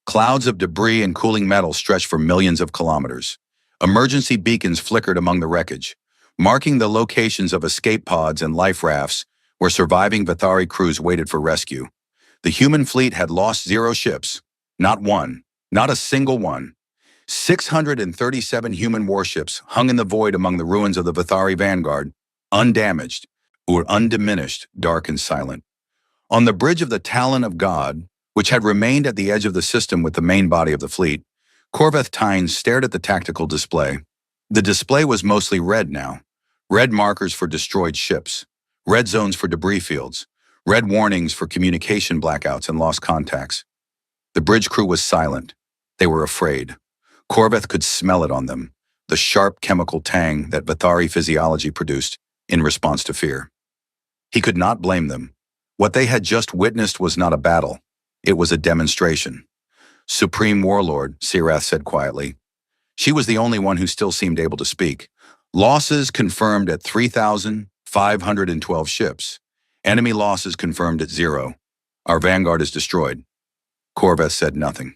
Clouds of debris and cooling metal stretched for millions of kilometers. Emergency beacons flickered among the wreckage, marking the locations of escape pods and life rafts where surviving Vithari crews waited for rescue. The human fleet had lost 0 ships. Not one. Not a single one. 637 human warships hung in the void among the ruins of the Vithari vanguard, undamaged, or undiminished, dark and silent. On the bridge of the Talon of God, which had remained at the edge of the system with the main body of the fleet, Corveth Tynes stared at the tactical display. The display was mostly red now. Red markers for destroyed ships, red zones for debris fields, red warnings for communication blackouts and lost contacts. The bridge crew was silent. They were afraid. Corveth could smell it on them, the sharp chemical tang that Vithari physiology produced in response to fear. He could not blame them. What they had just witnessed was not a battle. It was a demonstration. Supreme Warlord, Sirath said quietly. She was the only one who still seemed able to speak. Losses confirmed at 3,512 ships. Enemy losses confirmed at 0. Our vanguard is destroyed. Corveth said nothing.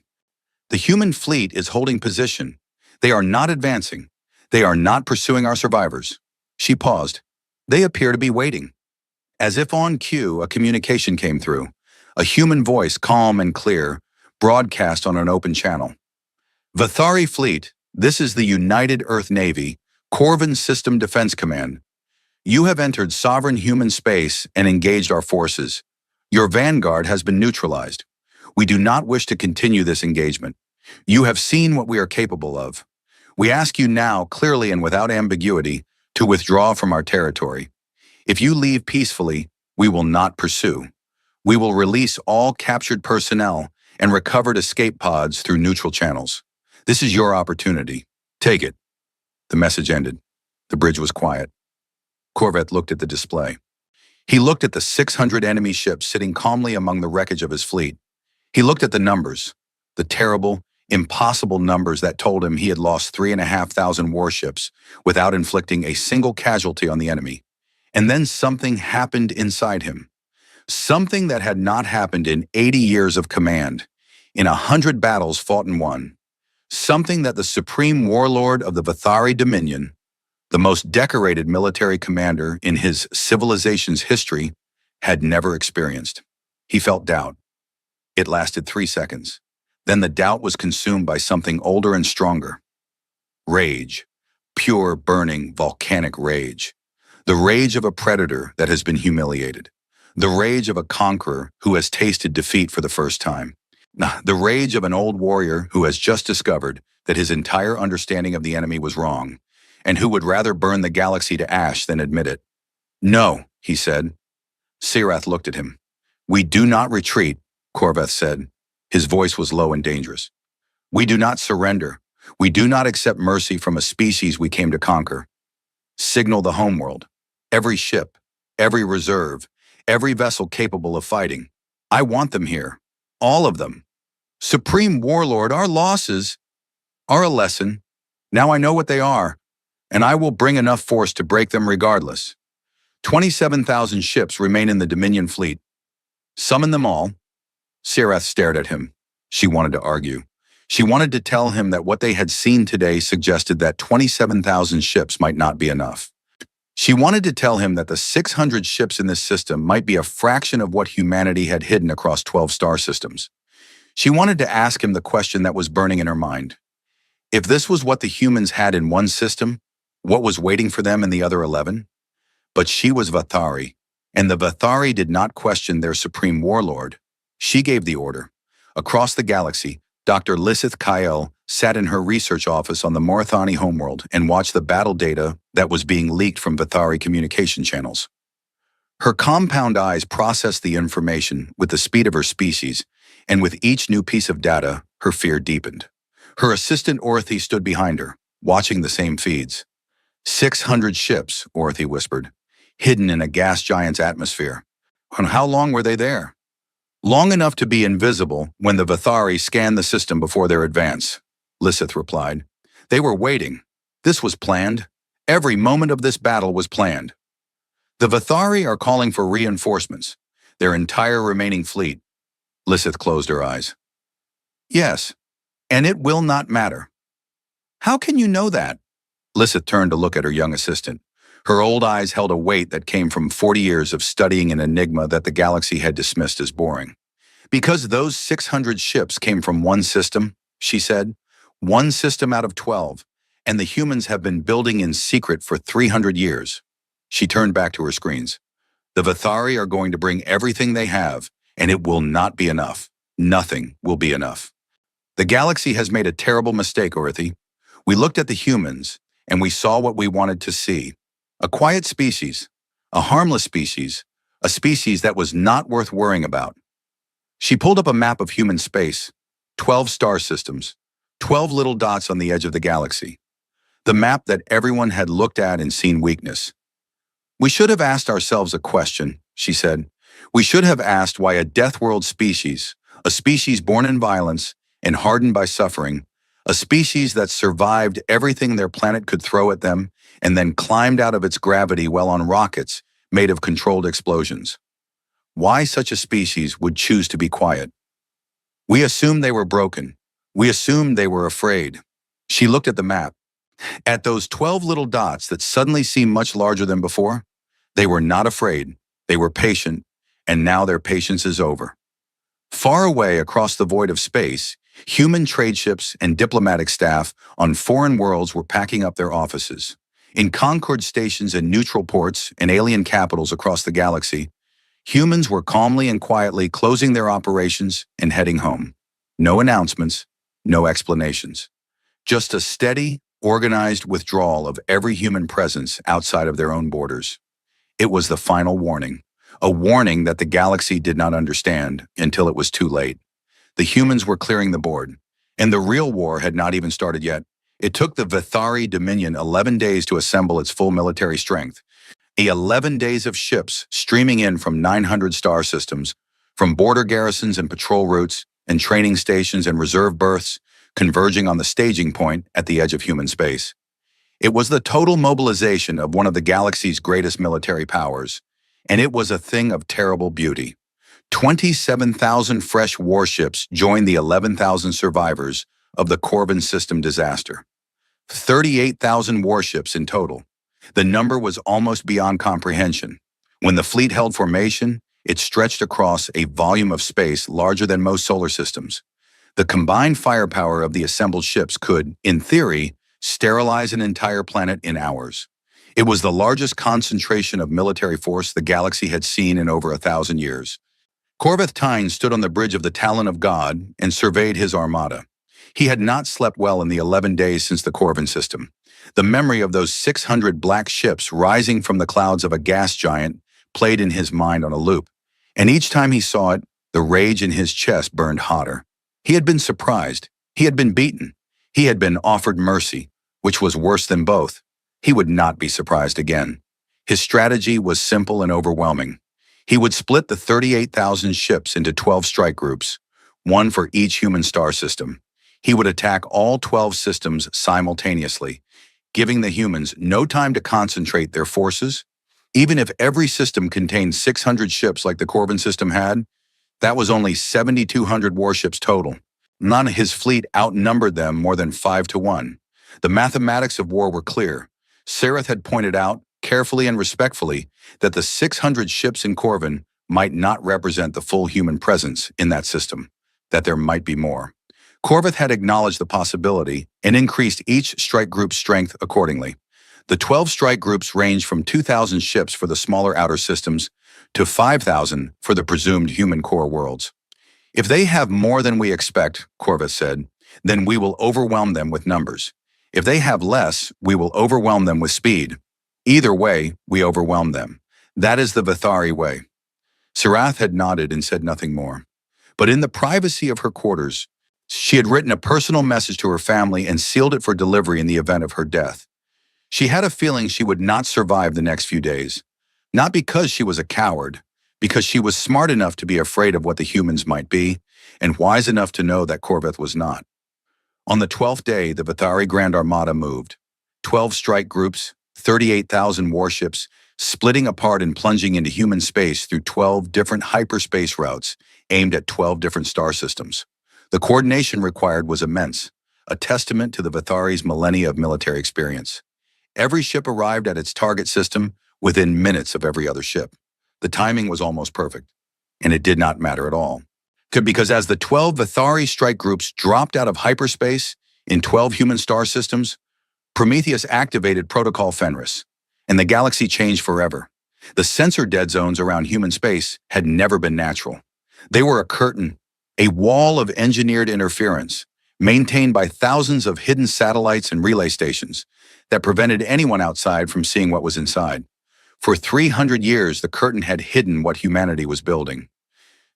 The human fleet is holding position. They are not advancing. They are not pursuing our survivors. She paused. They appear to be waiting. As if on cue, a communication came through. A human voice, calm and clear, broadcast on an open channel. Vathari Fleet, this is the United Earth Navy, Corvin System Defense Command. You have entered sovereign human space and engaged our forces. Your vanguard has been neutralized. We do not wish to continue this engagement. You have seen what we are capable of. We ask you now, clearly and without ambiguity, to withdraw from our territory. If you leave peacefully, we will not pursue. We will release all captured personnel and recovered escape pods through neutral channels. This is your opportunity. Take it. The message ended. The bridge was quiet. Corvette looked at the display. He looked at the 600 enemy ships sitting calmly among the wreckage of his fleet. He looked at the numbers, the terrible, impossible numbers that told him he had lost 3,500 warships without inflicting a single casualty on the enemy. And then something happened inside him. Something that had not happened in 80 years of command, in 100 battles fought and won. Something that the supreme warlord of the Vathari Dominion, the most decorated military commander in his civilization's history, had never experienced. He felt doubt. It lasted 3 seconds. Then the doubt was consumed by something older and stronger. Rage. Pure, burning, volcanic rage. The rage of a predator that has been humiliated. The rage of a conqueror who has tasted defeat for the first time. The rage of an old warrior who has just discovered that his entire understanding of the enemy was wrong, and who would rather burn the galaxy to ash than admit it. No, he said. Sirath looked at him. We do not retreat, Corveth said. His voice was low and dangerous. We do not surrender. We do not accept mercy from a species we came to conquer. Signal the homeworld. Every ship, every reserve, every vessel capable of fighting. I want them here. All of them. Supreme Warlord, our losses are a lesson. Now I know what they are, and I will bring enough force to break them regardless. 27,000 ships remain in the Dominion fleet. Summon them all. Sirath stared at him. She wanted to argue. She wanted to tell him that what they had seen today suggested that 27,000 ships might not be enough. She wanted to tell him that the 600 ships in this system might be a fraction of what humanity had hidden across 12 star systems. She wanted to ask him the question that was burning in her mind. If this was what the humans had in one system, what was waiting for them in the other 11? But she was Vathari, and the Vathari did not question their supreme warlord. She gave the order. Across the galaxy, Dr. Lissith Kyle sat in her research office on the Morthani homeworld and watched the battle data that was being leaked from Vathari communication channels. Her compound eyes processed the information with the speed of her species, and with each new piece of data, her fear deepened. Her assistant Orthy stood behind her, watching the same feeds. 600 ships, Orthy whispered, hidden in a gas giant's atmosphere. And how long were they there? Long enough to be invisible when the Vathari scanned the system before their advance, Lissith replied. They were waiting. This was planned. Every moment of this battle was planned. The Vathari are calling for reinforcements, their entire remaining fleet. Lissith closed her eyes. Yes, and it will not matter. How can you know that? Lissith turned to look at her young assistant. Her old eyes held a weight that came from 40 years of studying an enigma that the galaxy had dismissed as boring. Because those 600 ships came from one system, she said, one system out of 12, and the humans have been building in secret for 300 years. She turned back to her screens. The Vathari are going to bring everything they have, and it will not be enough. Nothing will be enough. The galaxy has made a terrible mistake, Orthy. We looked at the humans, and we saw what we wanted to see. A quiet species, a harmless species, a species that was not worth worrying about. She pulled up a map of human space, 12 star systems, 12 little dots on the edge of the galaxy. The map that everyone had looked at and seen weakness. We should have asked ourselves a question, she said. We should have asked why a Deathworld species, a species born in violence and hardened by suffering, a species that survived everything their planet could throw at them and then climbed out of its gravity while on rockets made of controlled explosions. Why such a species would choose to be quiet? We assumed they were broken. We assumed they were afraid. She looked at the map. At those 12 little dots that suddenly seemed much larger than before, they were not afraid. They were patient, and now their patience is over. Far away across the void of space, human trade ships and diplomatic staff on foreign worlds were packing up their offices. In Concord stations and neutral ports and alien capitals across the galaxy, humans were calmly and quietly closing their operations and heading home. No announcements, no explanations. Just a steady, organized withdrawal of every human presence outside of their own borders. It was the final warning, a warning that the galaxy did not understand until it was too late. The humans were clearing the board, and the real war had not even started yet. It took the Vithari Dominion 11 days to assemble its full military strength. 11 days of ships streaming in from 900 star systems, from border garrisons and patrol routes, and training stations and reserve berths, converging on the staging point at the edge of human space. It was the total mobilization of one of the galaxy's greatest military powers, and it was a thing of terrible beauty. 27,000 fresh warships joined the 11,000 survivors of the Corvin system disaster. 38,000 warships in total. The number was almost beyond comprehension. When the fleet held formation, it stretched across a volume of space larger than most solar systems. The combined firepower of the assembled ships could, in theory, sterilize an entire planet in hours. It was the largest concentration of military force the galaxy had seen in over 1,000 years. Corveth Tyne stood on the bridge of the Talon of God and surveyed his armada. He had not slept well in the 11 days since the Corvin system. The memory of those 600 black ships rising from the clouds of a gas giant played in his mind on a loop, and each time he saw it, the rage in his chest burned hotter. He had been surprised. He had been beaten. He had been offered mercy, which was worse than both. He would not be surprised again. His strategy was simple and overwhelming. He would split the 38,000 ships into 12 strike groups, one for each human star system. He would attack all 12 systems simultaneously, giving the humans no time to concentrate their forces. Even if every system contained 600 ships like the Corvin system had, that was only 7,200 warships total. None of his fleet outnumbered them more than 5 to 1. The mathematics of war were clear. Sereth had pointed out, carefully and respectfully, that the 600 ships in Corvin might not represent the full human presence in that system, that there might be more. Corveth had acknowledged the possibility and increased each strike group's strength accordingly. The 12 strike groups ranged from 2,000 ships for the smaller outer systems to 5,000 for the presumed human core worlds. If they have more than we expect, Corveth said, then we will overwhelm them with numbers. If they have less, we will overwhelm them with speed. Either way, we overwhelm them. That is the Vithari way. Sarath had nodded and said nothing more. But in the privacy of her quarters, she had written a personal message to her family and sealed it for delivery in the event of her death. She had a feeling she would not survive the next few days. Not because she was a coward, because she was smart enough to be afraid of what the humans might be, and wise enough to know that Corveth was not. On the 12th day, the Vithari Grand Armada moved. 12 strike groups, 38,000 warships, splitting apart and plunging into human space through 12 different hyperspace routes aimed at 12 different star systems. The coordination required was immense, a testament to the Vithari's millennia of military experience. Every ship arrived at its target system within minutes of every other ship. The timing was almost perfect, and it did not matter at all. Because as the 12 Vithari strike groups dropped out of hyperspace in 12 human star systems, Prometheus activated Protocol Fenris, and the galaxy changed forever. The sensor dead zones around human space had never been natural. They were a curtain, a wall of engineered interference, maintained by thousands of hidden satellites and relay stations that prevented anyone outside from seeing what was inside. For 300 years, the curtain had hidden what humanity was building.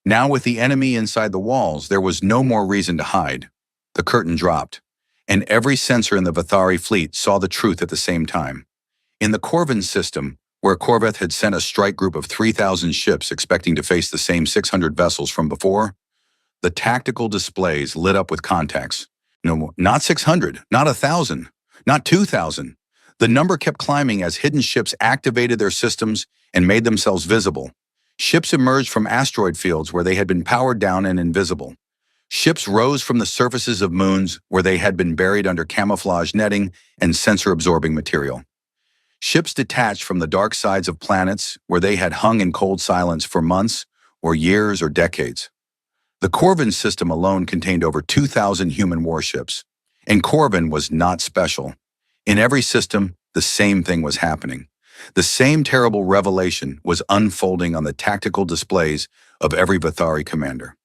Now, with the enemy inside the walls, there was no more reason to hide. The curtain dropped, and every sensor in the Vithari fleet saw the truth at the same time. In the Corvin system, where Corveth had sent a strike group of 3,000 ships expecting to face the same 600 vessels from before, the tactical displays lit up with contacts. No, not 600, not 1,000, not 2,000. The number kept climbing as hidden ships activated their systems and made themselves visible. Ships emerged from asteroid fields where they had been powered down and invisible. Ships rose from the surfaces of moons where they had been buried under camouflage netting and sensor-absorbing material. Ships detached from the dark sides of planets where they had hung in cold silence for months or years or decades. The Corvin system alone contained over 2,000 human warships, and Corvin was not special. In every system, the same thing was happening. The same terrible revelation was unfolding on the tactical displays of every Vathari commander.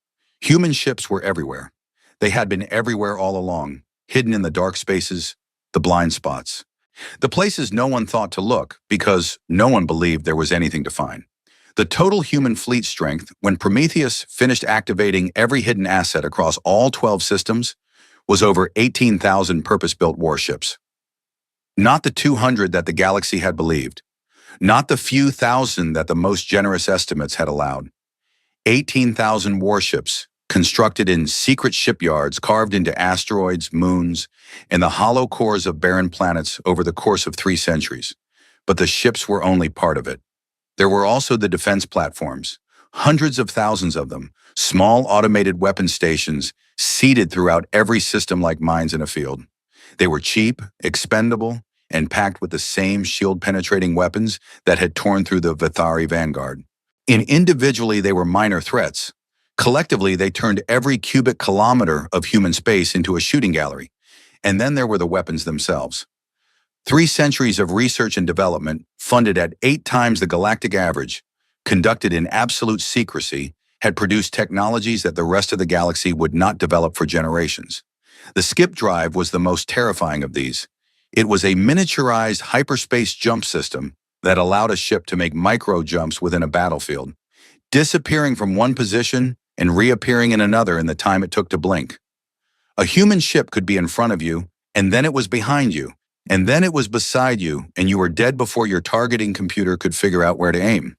Human ships were everywhere. They had been everywhere all along, hidden in the dark spaces, the blind spots. The places no one thought to look because no one believed there was anything to find. The total human fleet strength, when Prometheus finished activating every hidden asset across all 12 systems, was over 18,000 purpose-built warships. Not the 200 that the galaxy had believed. Not the few thousand that the most generous estimates had allowed. 18,000 warships, constructed in secret shipyards carved into asteroids, moons, and the hollow cores of barren planets over the course of 3 centuries. But the ships were only part of it. There were also the defense platforms, hundreds of thousands of them, small automated weapon stations seated throughout every system like mines in a field. They were cheap, expendable, and packed with the same shield-penetrating weapons that had torn through the Vathari vanguard. Individually, they were minor threats. Collectively, they turned every cubic kilometer of human space into a shooting gallery. And then there were the weapons themselves. 3 centuries of research and development, funded at 8 times the galactic average, conducted in absolute secrecy, had produced technologies that the rest of the galaxy would not develop for generations. The skip drive was the most terrifying of these. It was a miniaturized hyperspace jump system that allowed a ship to make micro jumps within a battlefield, disappearing from one position and reappearing in another in the time it took to blink. A human ship could be in front of you, and then it was behind you, and then it was beside you, and you were dead before your targeting computer could figure out where to aim.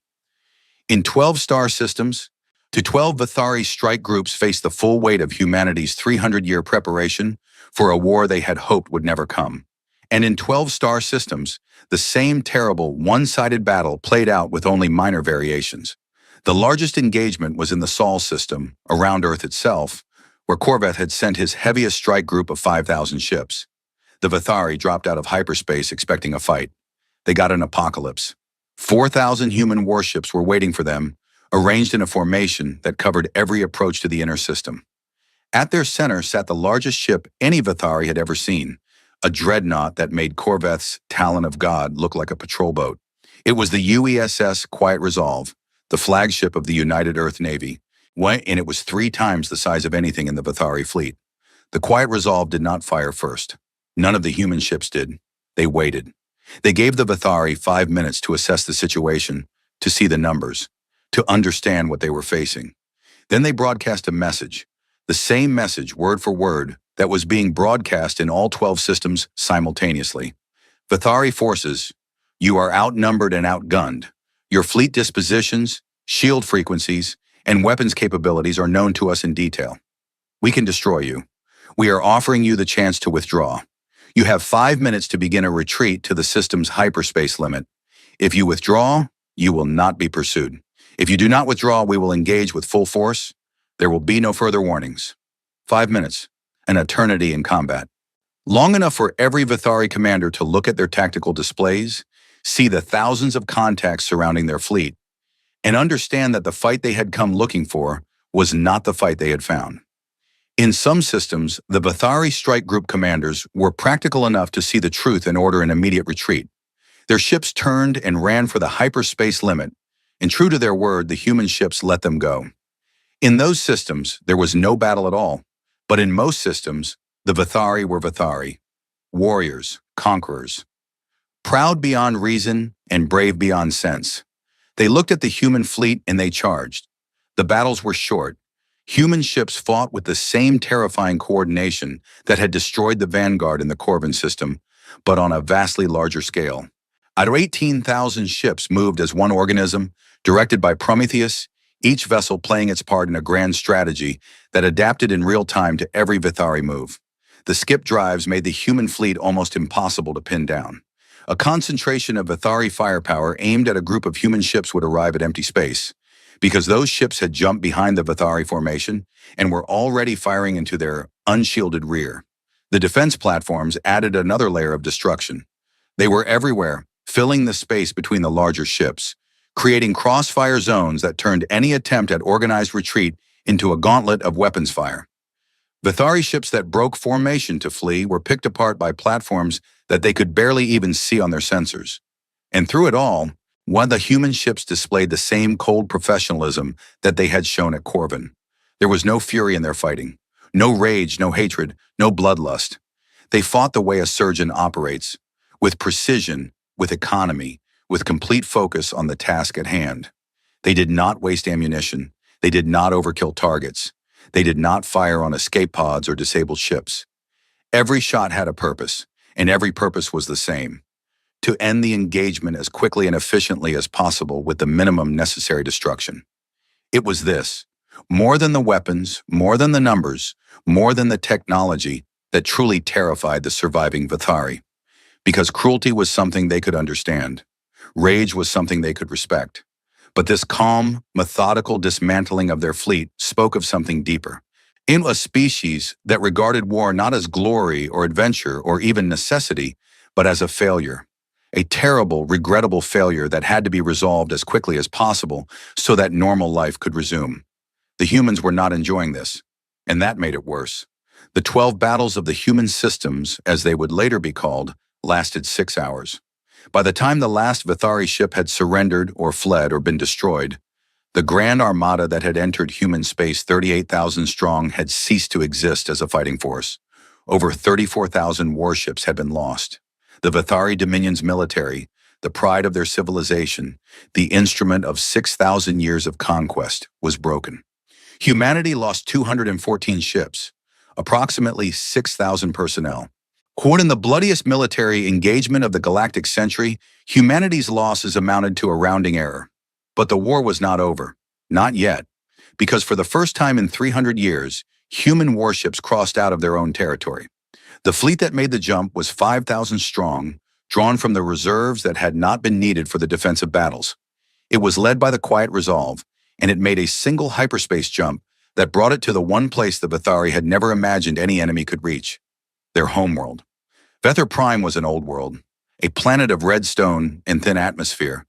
In 12 star systems, 12 Vathari strike groups faced the full weight of humanity's 300-year preparation for a war they had hoped would never come. And in 12 star systems, the same terrible, one-sided battle played out with only minor variations. The largest engagement was in the Sol system, around Earth itself, where Corveth had sent his heaviest strike group of 5,000 ships. The Vathari dropped out of hyperspace expecting a fight. They got an apocalypse. 4,000 human warships were waiting for them, arranged in a formation that covered every approach to the inner system. At their center sat the largest ship any Vathari had ever seen, a dreadnought that made Corveth's Talon of God look like a patrol boat. It was the UESS Quiet Resolve, the flagship of the United Earth Navy, and it was 3 times the size of anything in the Vathari fleet. The Quiet Resolve did not fire first. None of the human ships did. They waited. They gave the Vathari 5 minutes to assess the situation, to see the numbers, to understand what they were facing. Then they broadcast a message, the same message, word for word, that was being broadcast in all 12 systems simultaneously. Vathari forces, you are outnumbered and outgunned. Your fleet dispositions, shield frequencies, and weapons capabilities are known to us in detail. We can destroy you. We are offering you the chance to withdraw. You have 5 minutes to begin a retreat to the system's hyperspace limit. If you withdraw, you will not be pursued. If you do not withdraw, we will engage with full force. There will be no further warnings. 5 minutes, an eternity in combat. Long enough for every Vathari commander to look at their tactical displays, see the thousands of contacts surrounding their fleet, and understand that the fight they had come looking for was not the fight they had found. In some systems, the Vathari strike group commanders were practical enough to see the truth and order an immediate retreat. Their ships turned and ran for the hyperspace limit, and true to their word, the human ships let them go. In those systems, there was no battle at all, but in most systems, the Vathari were Vathari, warriors, conquerors, proud beyond reason and brave beyond sense. They looked at the human fleet and they charged. The battles were short. Human ships fought with the same terrifying coordination that had destroyed the Vanguard in the Corvin system, but on a vastly larger scale. Out of 18,000 ships moved as one organism, directed by Prometheus, each vessel playing its part in a grand strategy that adapted in real time to every Vathari move. The skip drives made the human fleet almost impossible to pin down. A concentration of Vathari firepower aimed at a group of human ships would arrive at empty space. because those ships had jumped behind the Vithari formation and were already firing into their unshielded rear. The defense platforms added another layer of destruction. They were everywhere, filling the space between the larger ships, creating crossfire zones that turned any attempt at organized retreat into a gauntlet of weapons fire. Vithari ships that broke formation to flee were picked apart by platforms that they could barely even see on their sensors. And through it all, one of the human ships displayed the same cold professionalism that they had shown at Corvin. There was no fury in their fighting, no rage, no hatred, no bloodlust. They fought the way a surgeon operates, with precision, with economy, with complete focus on the task at hand. They did not waste ammunition. They did not overkill targets. They did not fire on escape pods or disabled ships. Every shot had a purpose, and every purpose was the same: to end the engagement as quickly and efficiently as possible with the minimum necessary destruction. It was this, more than the weapons, more than the numbers, more than the technology, that truly terrified the surviving Vithari. Because cruelty was something they could understand. Rage was something they could respect. But this calm, methodical dismantling of their fleet spoke of something deeper. In a species that regarded war not as glory or adventure or even necessity, but as a failure. A terrible, regrettable failure that had to be resolved as quickly as possible so that normal life could resume. The humans were not enjoying this, and that made it worse. The 12 battles of the human systems, as they would later be called, lasted 6 hours. By the time the last Vithari ship had surrendered or fled or been destroyed, the Grand Armada that had entered human space 38,000 strong had ceased to exist as a fighting force. Over 34,000 warships had been lost. The Vithari Dominion's military, the pride of their civilization, the instrument of 6,000 years of conquest, was broken. Humanity lost 214 ships, approximately 6,000 personnel. Quote, in the bloodiest military engagement of the galactic century, humanity's losses amounted to a rounding error. But the war was not over. Not yet. Because for the first time in 300 years, human warships crossed out of their own territory. The fleet that made the jump was 5,000 strong, drawn from the reserves that had not been needed for the defensive battles. It was led by the Quiet Resolve, and it made a single hyperspace jump that brought it to the one place the Vithari had never imagined any enemy could reach: their homeworld. Vethar Prime was an old world, a planet of red stone and thin atmosphere,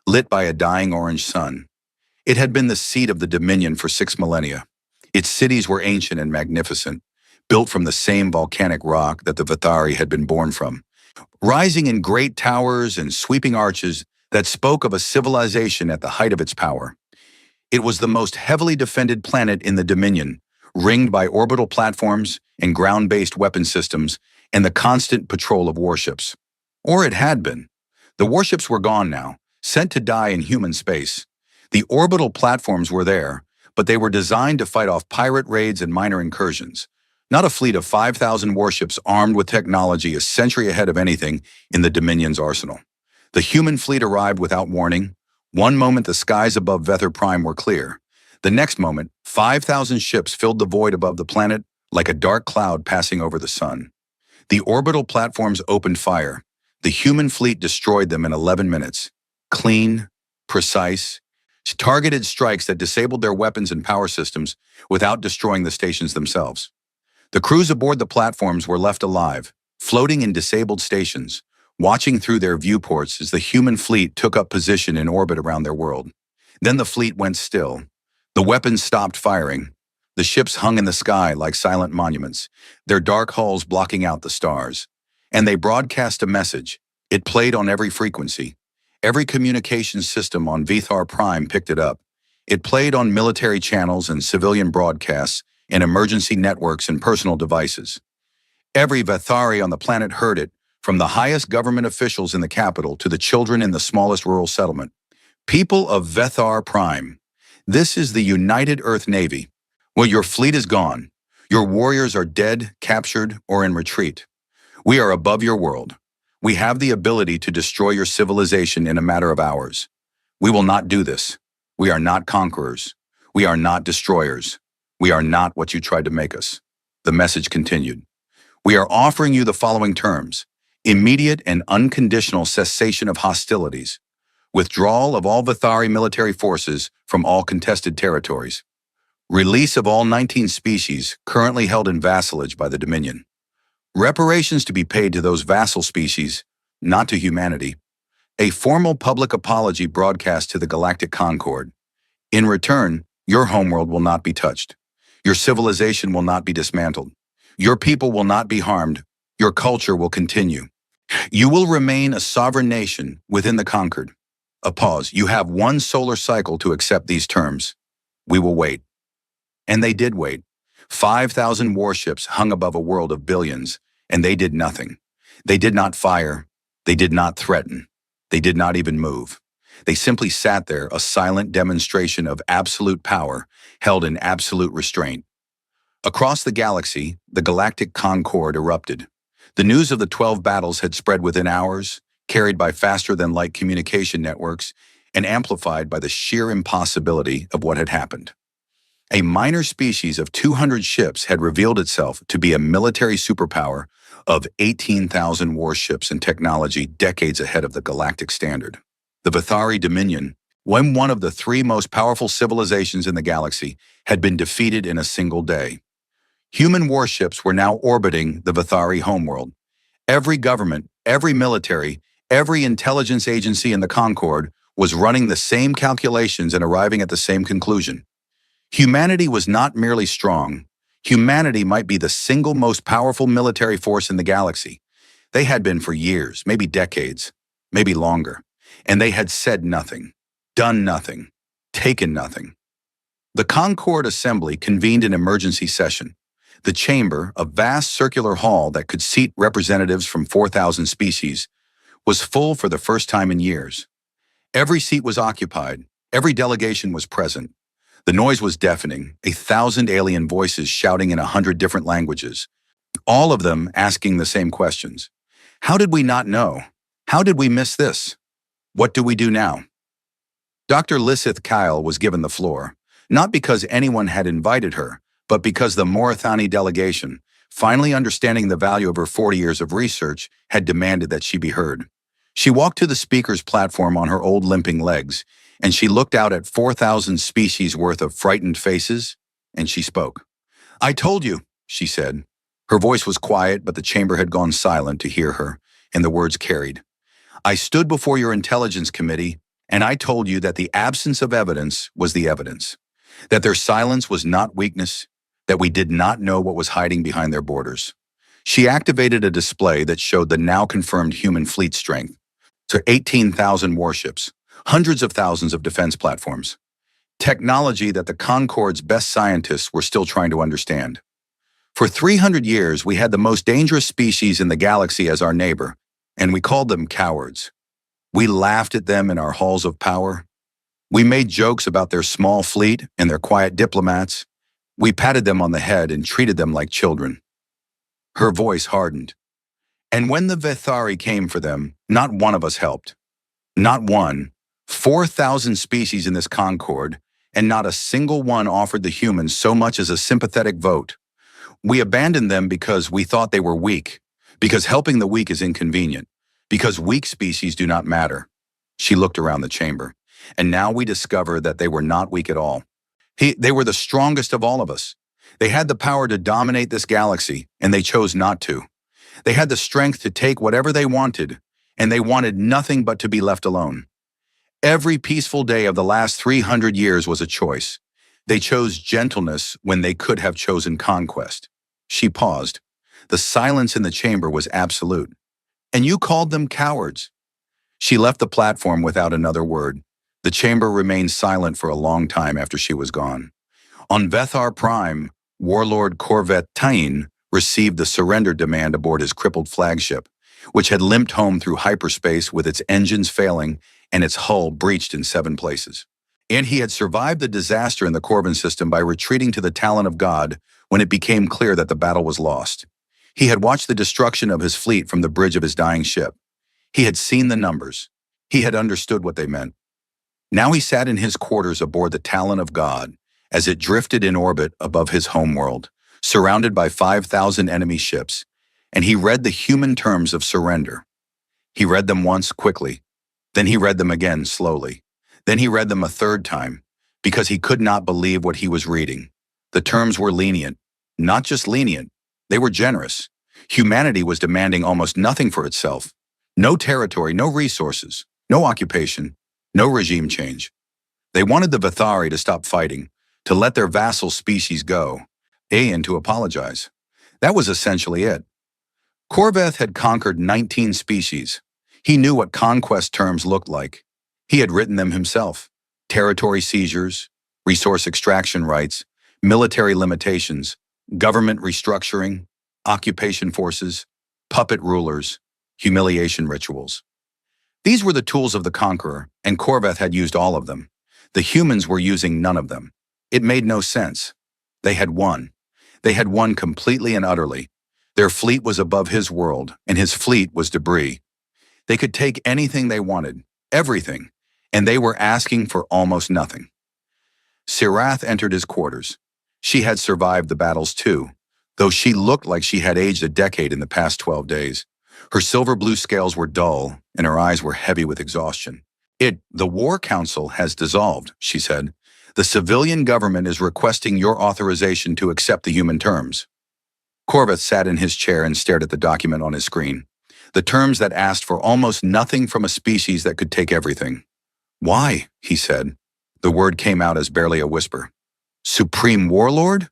lit by a dying orange sun. It had been the seat of the Dominion for 6 millennia. Its cities were ancient and magnificent, built from the same volcanic rock that the Vithari had been born from, rising in great towers and sweeping arches that spoke of a civilization at the height of its power. It was the most heavily defended planet in the Dominion, ringed by orbital platforms and ground-based weapon systems and the constant patrol of warships. Or it had been. The warships were gone now, sent to die in human space. The orbital platforms were there, but they were designed to fight off pirate raids and minor incursions. Not a fleet of 5,000 warships armed with technology a century ahead of anything in the Dominion's arsenal. The human fleet arrived without warning. One moment the skies above Vethar Prime were clear. The next moment, 5,000 ships filled the void above the planet like a dark cloud passing over the sun. The orbital platforms opened fire. The human fleet destroyed them in 11 minutes. Clean, precise, targeted strikes that disabled their weapons and power systems without destroying the stations themselves. The crews aboard the platforms were left alive, floating in disabled stations, watching through their viewports as the human fleet took up position in orbit around their world. Then the fleet went still. The weapons stopped firing. The ships hung in the sky like silent monuments, their dark hulls blocking out the stars. And they broadcast a message. It played on every frequency. Every communication system on Vethar Prime picked it up. It played on military channels and civilian broadcasts, and emergency networks and personal devices. Every Vithari on the planet heard it, from the highest government officials in the capital to the children in the smallest rural settlement. People of Vethar Prime, this is the United Earth Navy. Well, your fleet is gone. Your warriors are dead, captured, or in retreat. We are above your world. We have the ability to destroy your civilization in a matter of hours. We will not do this. We are not conquerors. We are not destroyers. We are not what you tried to make us. The message continued. We are offering you the following terms: immediate and unconditional cessation of hostilities, withdrawal of all Vithari military forces from all contested territories, release of all 19 species currently held in vassalage by the Dominion, reparations to be paid to those vassal species, not to humanity, a formal public apology broadcast to the Galactic Concord. In return, your homeworld will not be touched. Your civilization will not be dismantled. Your people will not be harmed. Your culture will continue. You will remain a sovereign nation within the conquered. A pause. You have one solar cycle to accept these terms. We will wait. And they did wait. 5,000 warships hung above a world of billions, and they did nothing. They did not fire. They did not threaten. They did not even move. They simply sat there, a silent demonstration of absolute power, held in absolute restraint. Across the galaxy, the Galactic Concord erupted. The news of the 12 battles had spread within hours, carried by faster-than-light communication networks, and amplified by the sheer impossibility of what had happened. A minor species of 200 ships had revealed itself to be a military superpower of 18,000 warships and technology decades ahead of the galactic standard. The Vithari Dominion, when one of the three most powerful civilizations in the galaxy, had been defeated in a single day. Human warships were now orbiting the Vithari homeworld. Every government, every military, every intelligence agency in the Concord was running the same calculations and arriving at the same conclusion. Humanity was not merely strong. Humanity might be the single most powerful military force in the galaxy. They had been for years, maybe decades, maybe longer. And they had said nothing, done nothing, taken nothing. The Concord Assembly convened an emergency session. The chamber, a vast circular hall that could seat representatives from 4,000 species, was full for the first time in years. Every seat was occupied. Every delegation was present. The noise was deafening, 1,000 alien voices shouting in 100 different languages, all of them asking the same questions. How did we not know? How did we miss this? What do we do now? Dr. Lissith Kyle was given the floor, not because anyone had invited her, but because the Morathani delegation, finally understanding the value of her 40 years of research, had demanded that she be heard. She walked to the speaker's platform on her old limping legs, and she looked out at 4,000 species worth of frightened faces, and she spoke. "I told you," she said. Her voice was quiet, but the chamber had gone silent to hear her, and the words carried. "I stood before your intelligence committee, and I told you that the absence of evidence was the evidence, that their silence was not weakness, that we did not know what was hiding behind their borders." She activated a display that showed the now confirmed human fleet strength to 18,000 warships, hundreds of thousands of defense platforms, technology that the Concord's best scientists were still trying to understand. For 300 years, we had the most dangerous species in the galaxy as our neighbor, and we called them cowards. We laughed at them in our halls of power. We made jokes about their small fleet and their quiet diplomats. We patted them on the head and treated them like children. Her voice hardened. And when the Vithari came for them, not one of us helped. Not one. 4,000 species in this Concord, and not a single one offered the humans so much as a sympathetic vote. We abandoned them because we thought they were weak, because helping the weak is inconvenient, because weak species do not matter. She looked around the chamber, and now we discover that they were not weak at all. They were the strongest of all of us. They had the power to dominate this galaxy, and they chose not to. They had the strength to take whatever they wanted, and they wanted nothing but to be left alone. Every peaceful day of the last 300 years was a choice. They chose gentleness when they could have chosen conquest. She paused. The silence in the chamber was absolute. "And you called them cowards." She left the platform without another word. The chamber remained silent for a long time after she was gone. On Vethar Prime, Warlord Corvette Tain received the surrender demand aboard his crippled flagship, which had limped home through hyperspace with its engines failing and its hull breached in 7 places. And he had survived the disaster in the Corbin system by retreating to the Talon of God when it became clear that the battle was lost. He had watched the destruction of his fleet from the bridge of his dying ship. He had seen the numbers. He had understood what they meant. Now he sat in his quarters aboard the Talon of God as it drifted in orbit above his homeworld, surrounded by 5,000 enemy ships, and he read the human terms of surrender. He read them once quickly, Then he read them again slowly. Then he read them a third time, because he could not believe what he was reading. The terms were lenient. Not just lenient, they were generous. Humanity was demanding almost nothing for itself. No territory, no resources, no occupation, no regime change. They wanted the Vithari to stop fighting, to let their vassal species go, and to apologize. That was essentially it. Corveth had conquered 19 species. He knew what conquest terms looked like. He had written them himself. Territory seizures, resource extraction rights, military limitations, government restructuring, occupation forces, puppet rulers, humiliation rituals. These were the tools of the conqueror, and Corveth had used all of them. The humans were using none of them. It made no sense. They had won. They had won completely and utterly. Their fleet was above his world, and his fleet was debris. They could take anything they wanted, everything, and they were asking for almost nothing. Sirath entered his quarters. She had survived the battles too, though she looked like she had aged a decade in the past 12 days. Her silver blue scales were dull, and her eyes were heavy with exhaustion. The War Council has dissolved, she said. The civilian government is requesting your authorization to accept the human terms. Corveth sat in his chair and stared at the document on his screen. The terms that asked for almost nothing from a species that could take everything. Why? He said. The word came out as barely a whisper. Supreme Warlord?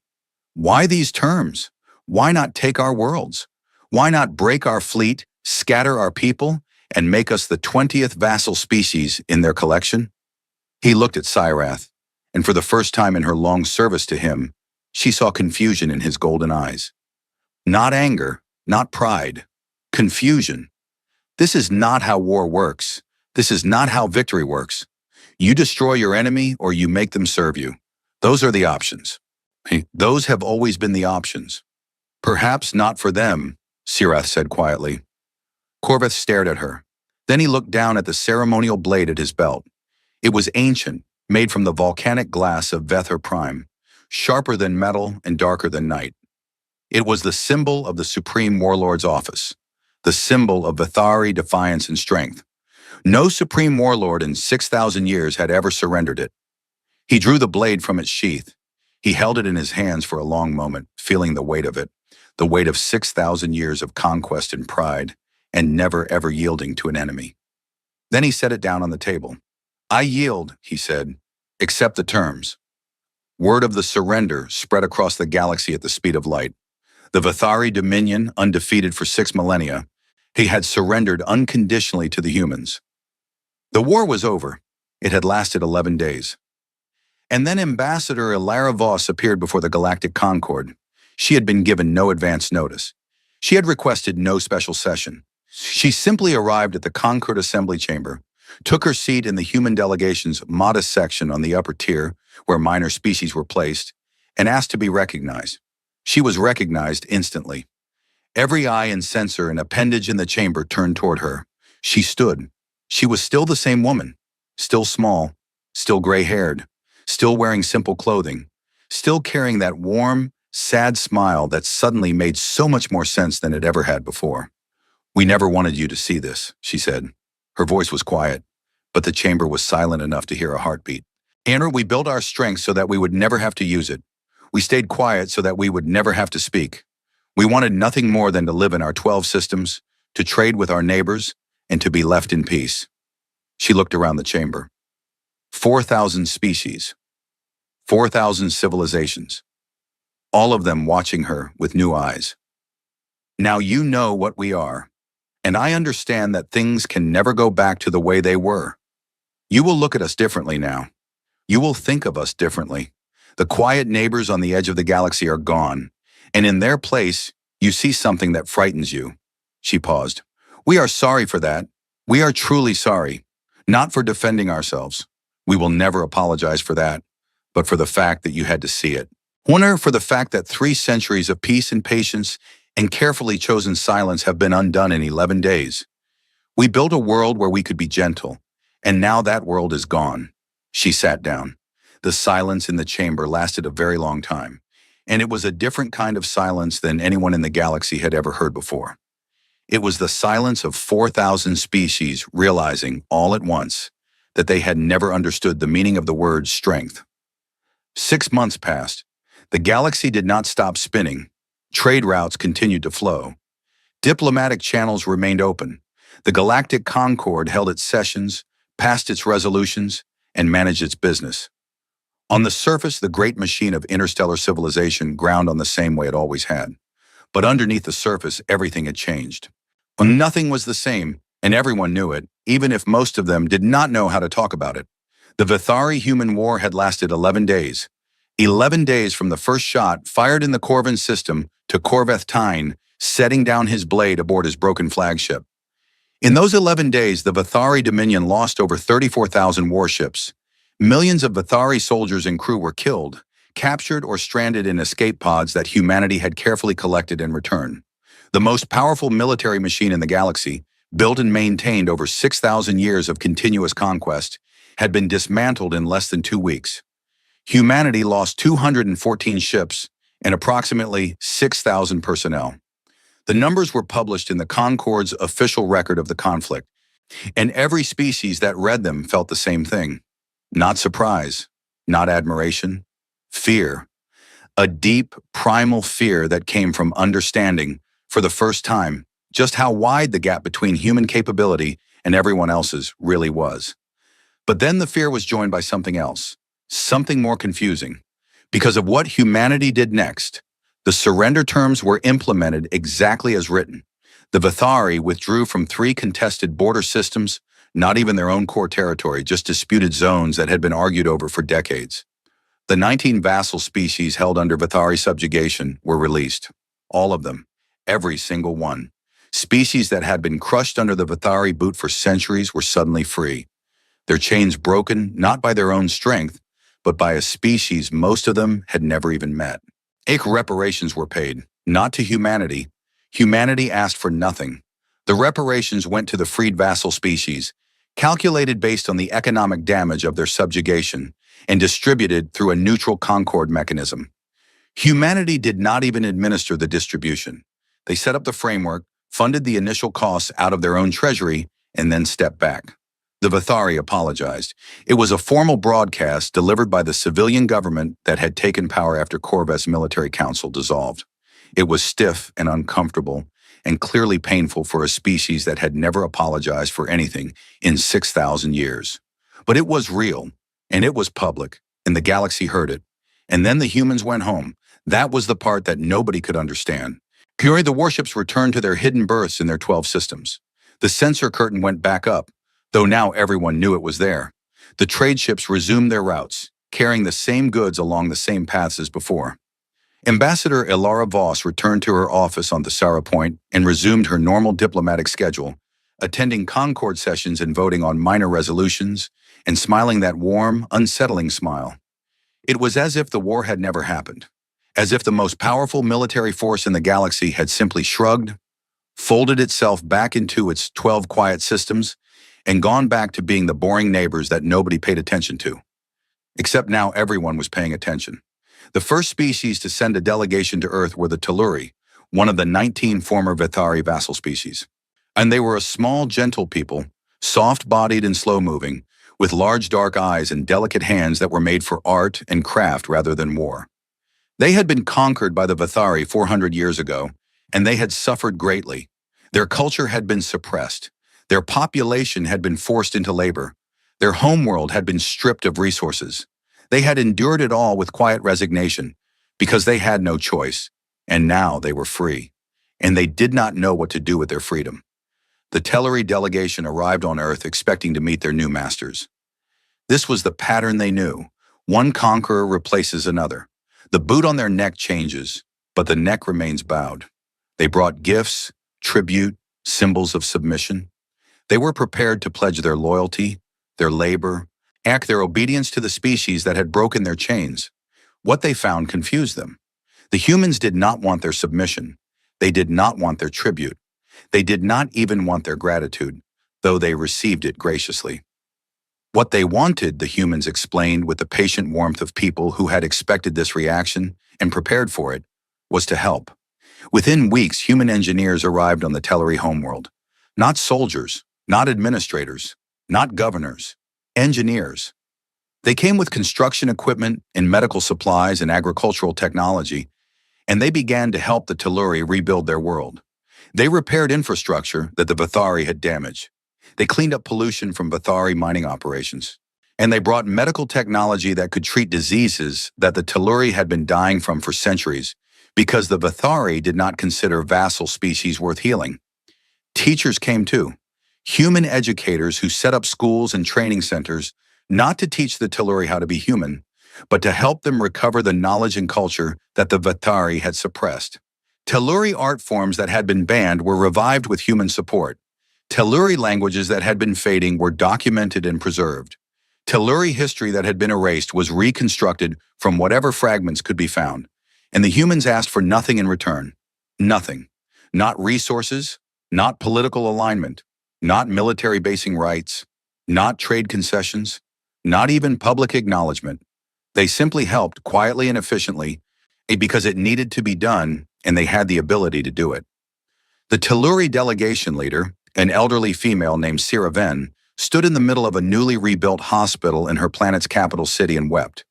Why these terms? Why not take our worlds? Why not break our fleet, scatter our people, and make us the 20th vassal species in their collection? He looked at Sirath, and for the first time in her long service to him, she saw confusion in his golden eyes. Not anger, not pride, confusion. This is not how war works. This is not how victory works. You destroy your enemy or you make them serve you. Those are the options. Those have always been the options. Perhaps not for them, Sirath said quietly. Corveth stared at her. Then he looked down at the ceremonial blade at his belt. It was ancient, made from the volcanic glass of Vether Prime, sharper than metal and darker than night. It was the symbol of the Supreme Warlord's office, the symbol of Vithari defiance and strength. No Supreme Warlord in 6,000 years had ever surrendered it. He drew the blade from its sheath. He held it in his hands for a long moment, feeling the weight of it, the weight of 6,000 years of conquest and pride, and never ever yielding to an enemy. Then he set it down on the table. I yield, he said. Accept the terms. Word of the surrender spread across the galaxy at the speed of light. The Vithari dominion, undefeated for 6 millennia, he had surrendered unconditionally to the humans. The war was over. It had lasted 11 days. And then Ambassador Ilara Voss appeared before the Galactic Concord. She had been given no advance notice. She had requested no special session. She simply arrived at the Concord Assembly Chamber, took her seat in the human delegation's modest section on the upper tier, where minor species were placed, and asked to be recognized. She was recognized instantly. Every eye and sensor and appendage in the chamber turned toward her. She stood. She was still the same woman, still small, still gray-haired, still wearing simple clothing, still carrying that warm, sad smile that suddenly made so much more sense than it ever had before. We never wanted you to see this, she said. Her voice was quiet, but the chamber was silent enough to hear a heartbeat. Anna, we built our strength so that we would never have to use it. We stayed quiet so that we would never have to speak. We wanted nothing more than to live in our 12 systems, to trade with our neighbors, and to be left in peace. She looked around the chamber. 4,000 species. 4,000 civilizations. All of them watching her with new eyes. Now you know what we are, and I understand that things can never go back to the way they were. You will look at us differently now. You will think of us differently. The quiet neighbors on the edge of the galaxy are gone, and in their place, you see something that frightens you. She paused. We are sorry for that. We are truly sorry. Not for defending ourselves. We will never apologize for that, but for the fact that you had to see it. Wonder for the fact that 3 centuries of peace and patience and carefully chosen silence have been undone in 11 days. We built a world where we could be gentle, and now that world is gone. She sat down. The silence in the chamber lasted a very long time, and it was a different kind of silence than anyone in the galaxy had ever heard before. It was the silence of 4,000 species realizing all at once that they had never understood the meaning of the word strength. 6 months passed. The galaxy did not stop spinning. Trade routes continued to flow. Diplomatic channels remained open. The Galactic Concord held its sessions, passed its resolutions, and managed its business. On the surface, the great machine of interstellar civilization ground on the same way it always had. But underneath the surface, everything had changed. Nothing was the same, and everyone knew it, even if most of them did not know how to talk about it. The Vithari-human war had lasted 11 days. 11 days from the first shot fired in the Corvin system to Corveth Tyne, setting down his blade aboard his broken flagship. In those 11 days, the Vithari Dominion lost over 34,000 warships. Millions of Vithari soldiers and crew were killed, captured or stranded in escape pods that humanity had carefully collected in return. The most powerful military machine in the galaxy, built and maintained over 6,000 years of continuous conquest, had been dismantled in less than 2 weeks. Humanity lost 214 ships and approximately 6,000 personnel. The numbers were published in the Concord's official record of the conflict, and every species that read them felt the same thing. Not surprise, not admiration, fear. A deep, primal fear that came from understanding, for the first time, just how wide the gap between human capability and everyone else's really was. But then the fear was joined by something else, something more confusing. Because of what humanity did next, the surrender terms were implemented exactly as written. The Vithari withdrew from 3 contested border systems, not even their own core territory, just disputed zones that had been argued over for decades. The 19 vassal species held under Vithari subjugation were released. All of them. Every single one. Species that had been crushed under the Vithari boot for centuries were suddenly free. Their chains broken not by their own strength, but by a species most of them had never even met. Equal reparations were paid, not to humanity. Humanity asked for nothing. The reparations went to the freed vassal species, calculated based on the economic damage of their subjugation, and distributed through a neutral concord mechanism. Humanity did not even administer the distribution. They set up the framework, funded the initial costs out of their own treasury, and then stepped back. The Vithari apologized. It was a formal broadcast delivered by the civilian government that had taken power after Corveth's military council dissolved. It was stiff and uncomfortable, and clearly painful for a species that had never apologized for anything in 6,000 years. But it was real, and it was public, and the galaxy heard it. And then the humans went home. That was the part that nobody could understand. The warships returned to their hidden berths in their 12 systems. The sensor curtain went back up, though now everyone knew it was there. The trade ships resumed their routes, carrying the same goods along the same paths as before. Ambassador Ilara Voss returned to her office on Thesara Point and resumed her normal diplomatic schedule, attending Concord sessions and voting on minor resolutions, and smiling that warm, unsettling smile. It was as if the war had never happened, as if the most powerful military force in the galaxy had simply shrugged, folded itself back into its 12 quiet systems, and gone back to being the boring neighbors that nobody paid attention to. Except now everyone was paying attention. The first species to send a delegation to Earth were the Telluri, one of the 19 former Vithari vassal species. And they were a small, gentle people, soft-bodied and slow-moving, with large dark eyes and delicate hands that were made for art and craft rather than war. They had been conquered by the Vithari 400 years ago, and they had suffered greatly. Their culture had been suppressed. Their population had been forced into labor. Their homeworld had been stripped of resources. They had endured it all with quiet resignation, because they had no choice, and now they were free, and they did not know what to do with their freedom. The Telluri delegation arrived on Earth expecting to meet their new masters. This was the pattern they knew. One conqueror replaces another. The boot on their neck changes, but the neck remains bowed. They brought gifts, tribute, symbols of submission. They were prepared to pledge their loyalty, their labor, act their obedience to the species that had broken their chains. What they found confused them. The humans did not want their submission. They did not want their tribute. They did not even want their gratitude, though they received it graciously. What they wanted, the humans explained with the patient warmth of people who had expected this reaction and prepared for it, was to help. Within weeks, human engineers arrived on the Teleri homeworld. Not soldiers, not administrators, not governors, engineers. They came with construction equipment and medical supplies and agricultural technology, and they began to help the Teleri rebuild their world. They repaired infrastructure that the Vathari had damaged. They cleaned up pollution from Vathari mining operations. And they brought medical technology that could treat diseases that the Teleri had been dying from for centuries because the Vathari did not consider vassal species worth healing. Teachers came too. Human educators who set up schools and training centers not to teach the Teleri how to be human, but to help them recover the knowledge and culture that the Vathari had suppressed. Teleri art forms that had been banned were revived with human support. Teleri languages that had been fading were documented and preserved. Teleri history that had been erased was reconstructed from whatever fragments could be found. And the humans asked for nothing in return. Nothing. Not resources, not political alignment, not military basing rights, not trade concessions, not even public acknowledgement. They simply helped quietly and efficiently because it needed to be done and they had the ability to do it. The Teleri delegation leader, an elderly female named Sira Ven, stood in the middle of a newly rebuilt hospital in her planet's capital city and wept.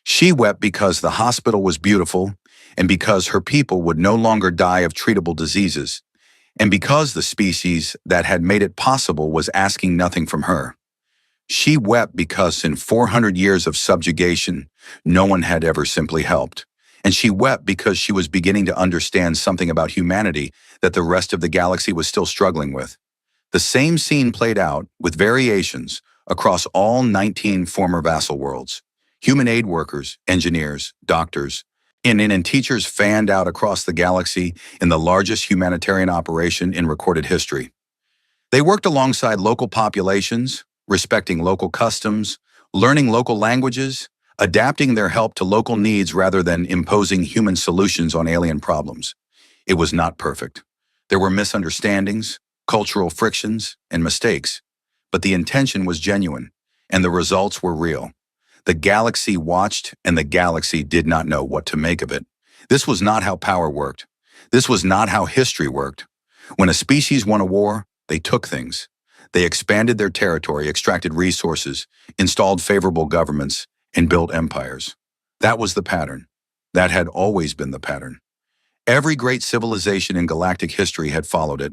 She wept because the hospital was beautiful and because her people would no longer die of treatable diseases, and because the species that had made it possible was asking nothing from her. She wept because in 400 years of subjugation, no one had ever simply helped. And she wept because she was beginning to understand something about humanity that the rest of the galaxy was still struggling with. The same scene played out, with variations, across all 19 former vassal worlds. Human aid workers, engineers, doctors, and teachers fanned out across the galaxy in the largest humanitarian operation in recorded history. They worked alongside local populations, respecting local customs, learning local languages, adapting their help to local needs rather than imposing human solutions on alien problems. It was not perfect. There were misunderstandings, cultural frictions, and mistakes, but the intention was genuine, and the results were real. The galaxy watched, and the galaxy did not know what to make of it. This was not how power worked. This was not how history worked. When a species won a war, they took things. They expanded their territory, extracted resources, installed favorable governments, and built empires. That was the pattern. That had always been the pattern. Every great civilization in galactic history had followed it.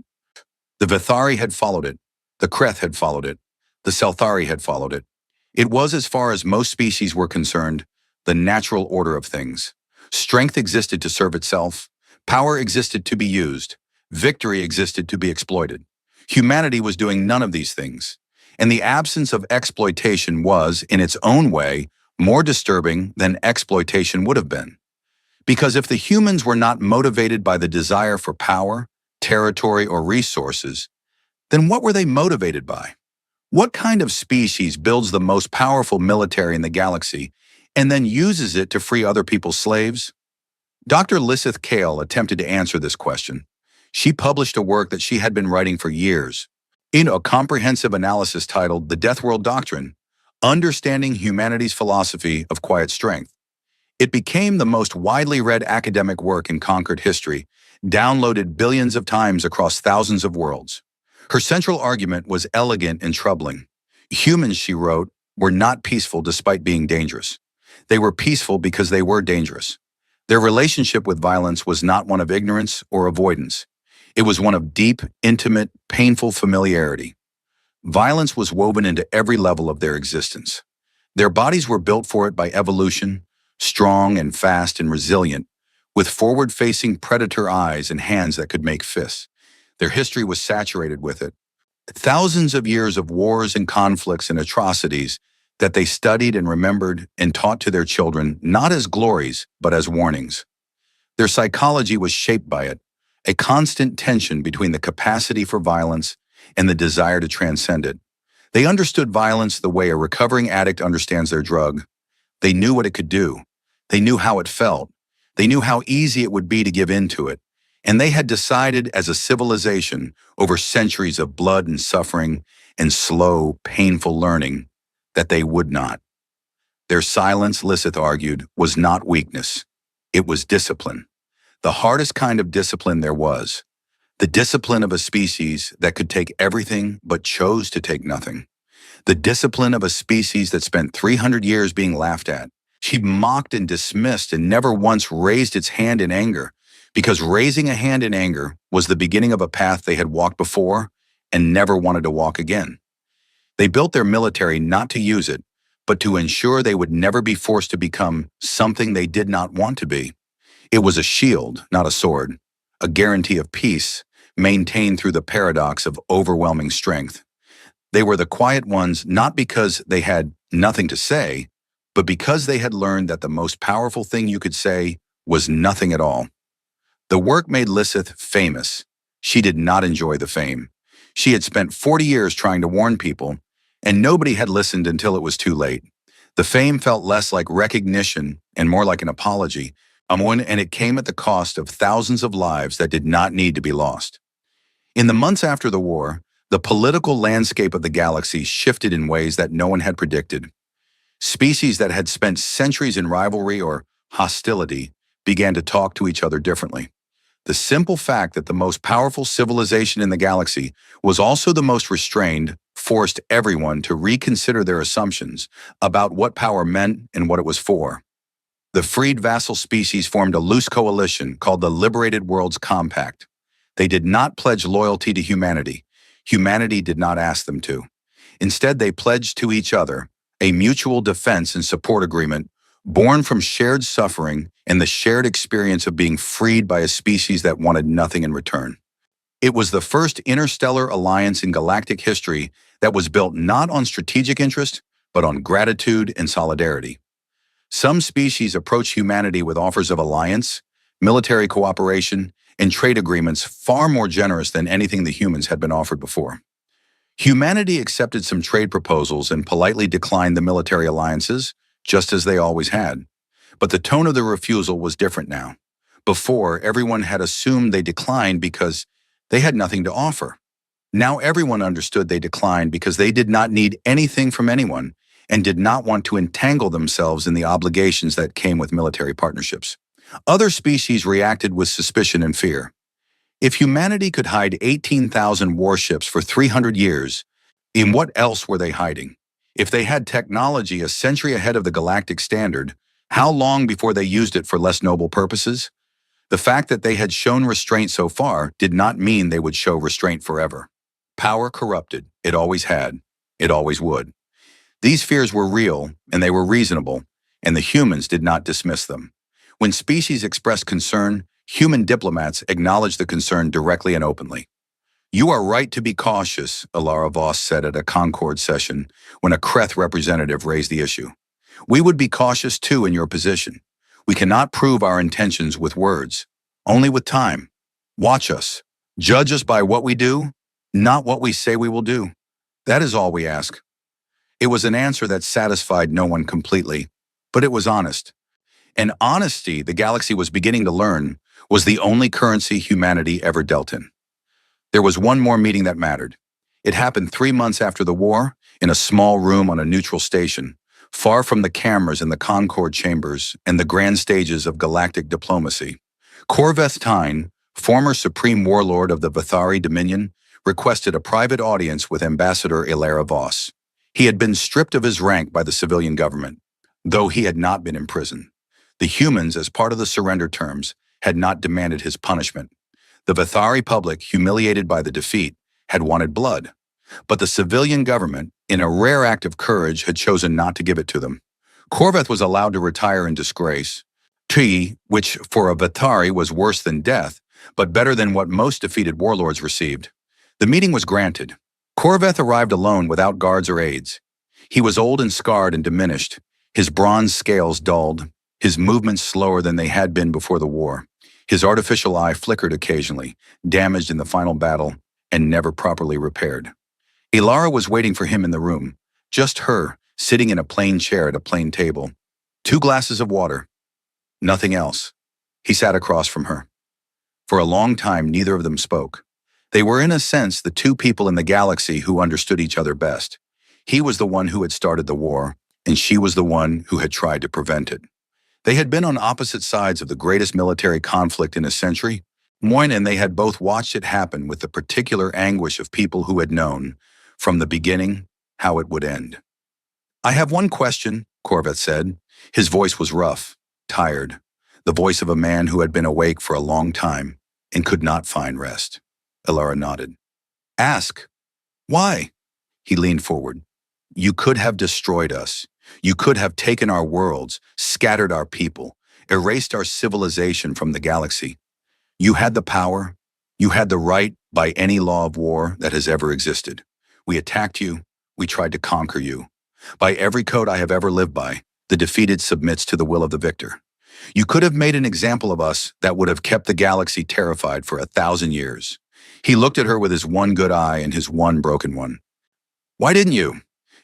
The Vathari had followed it. The Kreth had followed it. The Selthari had followed it. It was, as far as most species were concerned, the natural order of things. Strength existed to serve itself. Power existed to be used. Victory existed to be exploited. Humanity was doing none of these things. And the absence of exploitation was, in its own way, more disturbing than exploitation would have been. Because if the humans were not motivated by the desire for power, territory, or resources, then what were they motivated by? What kind of species builds the most powerful military in the galaxy and then uses it to free other people's slaves? Dr. Lisseth Kale attempted to answer this question. She published a work that she had been writing for years, in a comprehensive analysis titled The Deathworld Doctrine, Understanding Humanity's Philosophy of Quiet Strength. It became the most widely read academic work in conquered history, downloaded billions of times across thousands of worlds. Her central argument was elegant and troubling. Humans, she wrote, were not peaceful despite being dangerous. They were peaceful because they were dangerous. Their relationship with violence was not one of ignorance or avoidance. It was one of deep, intimate, painful familiarity. Violence was woven into every level of their existence. Their bodies were built for it by evolution, strong and fast and resilient, with forward-facing predator eyes and hands that could make fists. Their history was saturated with it. Thousands of years of wars and conflicts and atrocities that they studied and remembered and taught to their children not as glories, but as warnings. Their psychology was shaped by it, a constant tension between the capacity for violence and the desire to transcend it. They understood violence the way a recovering addict understands their drug. They knew what it could do. They knew how it felt. They knew how easy it would be to give in to it. And they had decided as a civilization over centuries of blood and suffering and slow, painful learning that they would not. Their silence, Lisseth argued, was not weakness. It was discipline. the hardest kind of discipline there was, the discipline of a species that could take everything but chose to take nothing. The discipline of a species that spent 300 years being laughed at. She mocked and dismissed and never once raised its hand in anger, because raising a hand in anger was the beginning of a path they had walked before and never wanted to walk again. They built their military not to use it, but to ensure they would never be forced to become something they did not want to be. It was a shield, not a sword, a guarantee of peace, maintained through the paradox of overwhelming strength. They were the quiet ones not because they had nothing to say, but because they had learned that the most powerful thing you could say was nothing at all. The work made Lisseth famous. She did not enjoy the fame. She had spent 40 years trying to warn people, and nobody had listened until it was too late. The fame felt less like recognition and more like an apology, and it came at the cost of thousands of lives that did not need to be lost. In the months after the war, the political landscape of the galaxy shifted in ways that no one had predicted. Species that had spent centuries in rivalry or hostility began to talk to each other differently. The simple fact that the most powerful civilization in the galaxy was also the most restrained forced everyone to reconsider their assumptions about what power meant and what it was for. The freed vassal species formed a loose coalition called the Liberated Worlds Compact. They did not pledge loyalty to humanity. Humanity did not ask them to. Instead, they pledged to each other a mutual defense and support agreement born from shared suffering and the shared experience of being freed by a species that wanted nothing in return. It was the first interstellar alliance in galactic history that was built not on strategic interest, but on gratitude and solidarity. Some species approach humanity with offers of alliance, military cooperation, and trade agreements far more generous than anything the humans had been offered before. Humanity accepted some trade proposals and politely declined the military alliances, just as they always had. But the tone of the refusal was different now. Before, everyone had assumed they declined because they had nothing to offer. Now everyone understood they declined because they did not need anything from anyone and did not want to entangle themselves in the obligations that came with military partnerships. Other species reacted with suspicion and fear. If humanity could hide 18,000 warships for 300 years, in what else were they hiding? If they had technology a century ahead of the galactic standard, how long before they used it for less noble purposes? The fact that they had shown restraint so far did not mean they would show restraint forever. Power corrupted. It always had. It always would. These fears were real, and they were reasonable, and the humans did not dismiss them. When species expressed concern, human diplomats acknowledged the concern directly and openly. "You are right to be cautious," Ilara Voss said at a Concord session when a Kreth representative raised the issue. "We would be cautious too in your position. We cannot prove our intentions with words, only with time. Watch us. Judge us by what we do, not what we say we will do. That is all we ask." It was an answer that satisfied no one completely, but it was honest. And honesty, the galaxy was beginning to learn, was the only currency humanity ever dealt in. There was one more meeting that mattered. It happened 3 months after the war, in a small room on a neutral station, far from the cameras in the Concord chambers and the grand stages of galactic diplomacy. Corveth Tyne, former supreme warlord of the Vathari Dominion, requested a private audience with Ambassador Ilara Voss. He had been stripped of his rank by the civilian government, though he had not been in prison. The humans, as part of the surrender terms, had not demanded his punishment. The Vathari public, humiliated by the defeat, had wanted blood. But the civilian government, in a rare act of courage, had chosen not to give it to them. Corveth was allowed to retire in disgrace, which for a Vathari was worse than death, but better than what most defeated warlords received. The meeting was granted. Corveth arrived alone without guards or aides. He was old and scarred and diminished, his bronze scales dulled, his movements slower than they had been before the war. His artificial eye flickered occasionally, damaged in the final battle, and never properly repaired. Ilara was waiting for him in the room, just her, sitting in a plain chair at a plain table. 2 glasses of water. Nothing else. He sat across from her. For a long time, neither of them spoke. They were, in a sense, the 2 people in the galaxy who understood each other best. He was the one who had started the war, and she was the one who had tried to prevent it. They had been on opposite sides of the greatest military conflict in a century. Moyne and they had both watched it happen with the particular anguish of people who had known, from the beginning, how it would end. I have one question, Corvette said. His voice was rough, tired, the voice of a man who had been awake for a long time and could not find rest. Elara nodded. Ask. Why? He leaned forward. You could have destroyed us. You could have taken our worlds, scattered our people, erased our civilization from the galaxy. You had the power. You had the right by any law of war that has ever existed. We attacked you. We tried to conquer you. By every code I have ever lived by, the defeated submits to the will of the victor. You could have made an example of us that would have kept the galaxy terrified for 1,000 years. He looked at her with his one good eye and his one broken one. Why didn't you?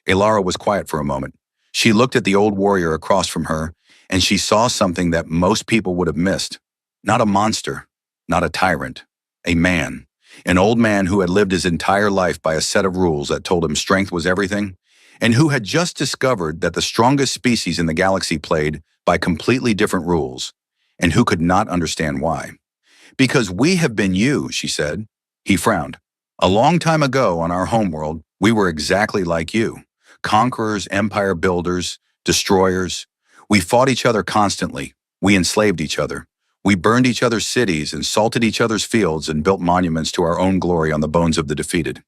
Elara was quiet for a moment. She looked at the old warrior across from her, and she saw something that most people would have missed. Not a monster, not a tyrant, a man. An old man who had lived his entire life by a set of rules that told him strength was everything, and who had just discovered that the strongest species in the galaxy played by completely different rules, and who could not understand why. Because we have been you, she said. He frowned. A long time ago on our homeworld, we were exactly like you. Conquerors, empire builders, destroyers. We fought each other constantly. We enslaved each other. We burned each other's cities and salted each other's fields and built monuments to our own glory on the bones of the defeated.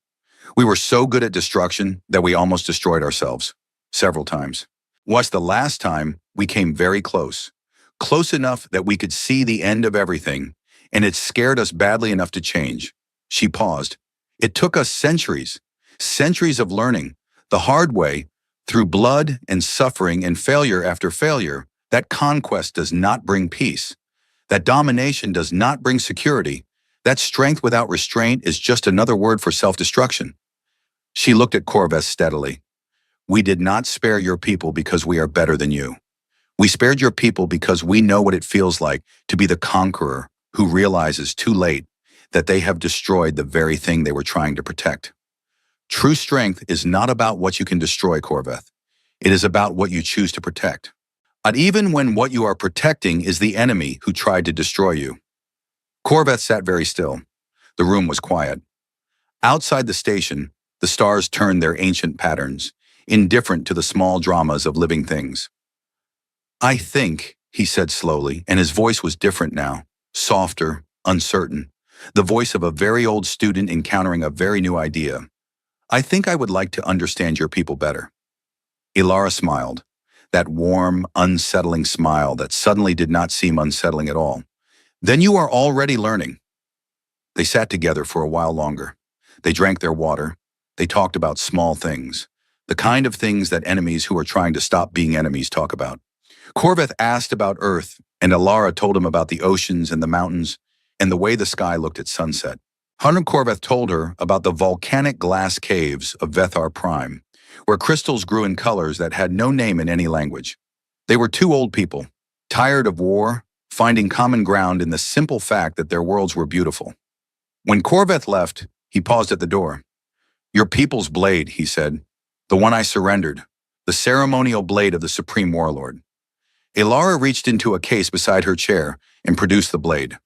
We were so good at destruction that we almost destroyed ourselves. Several times. Once the last time, we came very close. Close enough that we could see the end of everything, and it scared us badly enough to change. She paused. It took us centuries. Centuries of learning, the hard way, through blood and suffering and failure after failure, that conquest does not bring peace. That domination does not bring security. That strength without restraint is just another word for self-destruction. She looked at Corvette steadily. We did not spare your people because we are better than you. We spared your people because we know what it feels like to be the conqueror who realizes too late that they have destroyed the very thing they were trying to protect. True strength is not about what you can destroy, Corvette. It is about what you choose to protect. But even when what you are protecting is the enemy who tried to destroy you. Corvette sat very still. The room was quiet. Outside the station, the stars turned their ancient patterns, indifferent to the small dramas of living things. I think, he said slowly, and his voice was different now, softer, uncertain, the voice of a very old student encountering a very new idea. I think I would like to understand your people better. Elara smiled, that warm, unsettling smile that suddenly did not seem unsettling at all. Then you are already learning. They sat together for a while longer. They drank their water. They talked about small things, the kind of things that enemies who are trying to stop being enemies talk about. Corvette asked about Earth, and Elara told him about the oceans and the mountains and the way the sky looked at sunset. Hunter Corvette told her about the volcanic glass caves of Vethar Prime, where crystals grew in colors that had no name in any language. They were two old people, tired of war, finding common ground in the simple fact that their worlds were beautiful. When Corvette left, he paused at the door. Your people's blade, he said, the one I surrendered, the ceremonial blade of the Supreme Warlord. Elara reached into a case beside her chair and produced the blade.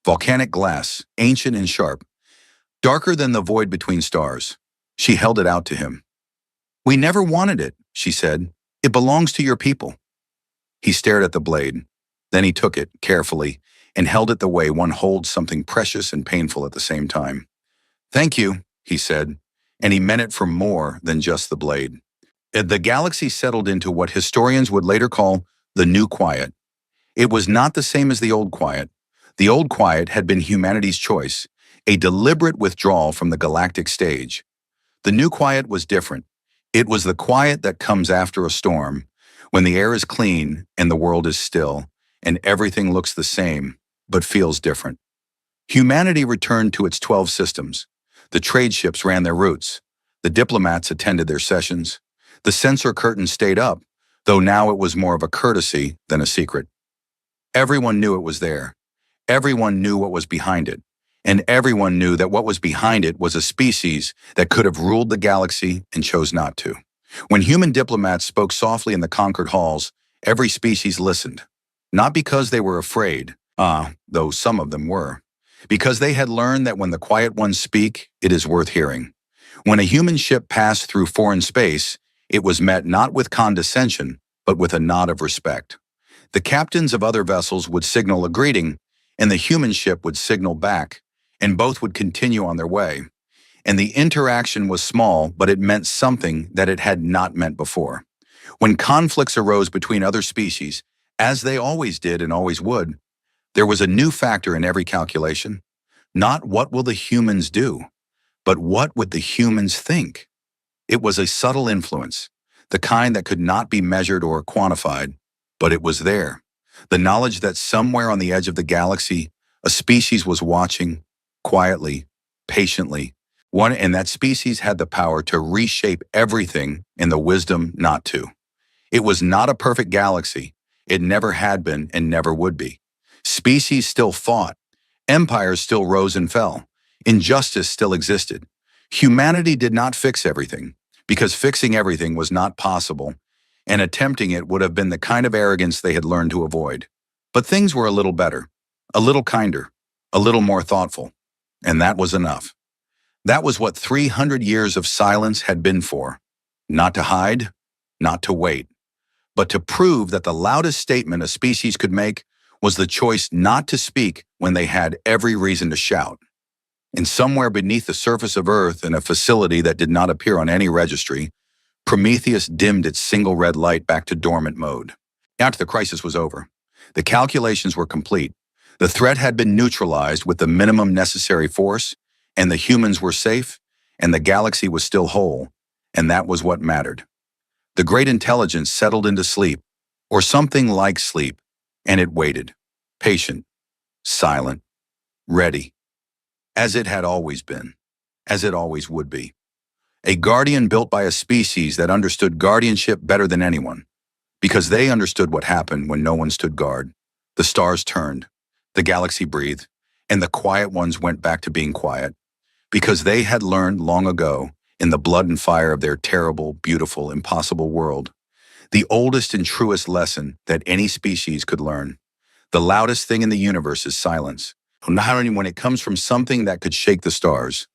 Volcanic glass, ancient and sharp, darker than the void between stars. She held it out to him. We never wanted it, she said. It belongs to your people. He stared at the blade. Then he took it, carefully, and held it the way one holds something precious and painful at the same time. Thank you, he said, and he meant it for more than just the blade. The galaxy settled into what historians would later call the New Quiet. It was not the same as the Old Quiet. The Old Quiet had been humanity's choice, a deliberate withdrawal from the galactic stage. The New Quiet was different. It was the quiet that comes after a storm, when the air is clean and the world is still, and everything looks the same, but feels different. Humanity returned to its 12 systems. The trade ships ran their routes. The diplomats attended their sessions. The censor curtain stayed up, though now it was more of a courtesy than a secret. Everyone knew it was there. Everyone knew what was behind it. And everyone knew that what was behind it was a species that could have ruled the galaxy and chose not to. When human diplomats spoke softly in the conquered halls, every species listened. Not because they were afraid, though some of them were. Because they had learned that when the quiet ones speak, it is worth hearing. When a human ship passed through foreign space, it was met not with condescension, but with a nod of respect. The captains of other vessels would signal a greeting, and the human ship would signal back, and both would continue on their way. And the interaction was small, but it meant something that it had not meant before. When conflicts arose between other species, as they always did and always would, there was a new factor in every calculation. Not what will the humans do, but what would the humans think? It was a subtle influence, the kind that could not be measured or quantified, but it was there. The knowledge that somewhere on the edge of the galaxy, a species was watching, quietly, patiently, and that species had the power to reshape everything and the wisdom not to. It was not a perfect galaxy. It never had been and never would be. Species still fought. Empires still rose and fell. Injustice still existed. Humanity did not fix everything, because fixing everything was not possible, and attempting it would have been the kind of arrogance they had learned to avoid. But things were a little better, a little kinder, a little more thoughtful, and that was enough. That was what 300 years of silence had been for. Not to hide, not to wait, but to prove that the loudest statement a species could make was the choice not to speak when they had every reason to shout. And somewhere beneath the surface of Earth, in a facility that did not appear on any registry, Prometheus dimmed its single red light back to dormant mode. After the crisis was over, the calculations were complete. The threat had been neutralized with the minimum necessary force, and the humans were safe, and the galaxy was still whole, and that was what mattered. The great intelligence settled into sleep, or something like sleep, and it waited, patient, silent, ready, as it had always been, as it always would be. A guardian built by a species that understood guardianship better than anyone, because they understood what happened when no one stood guard. The stars turned, the galaxy breathed, and the quiet ones went back to being quiet, because they had learned long ago, in the blood and fire of their terrible, beautiful, impossible world, the oldest and truest lesson that any species could learn. The loudest thing in the universe is silence, not only when it comes from something that could shake the stars,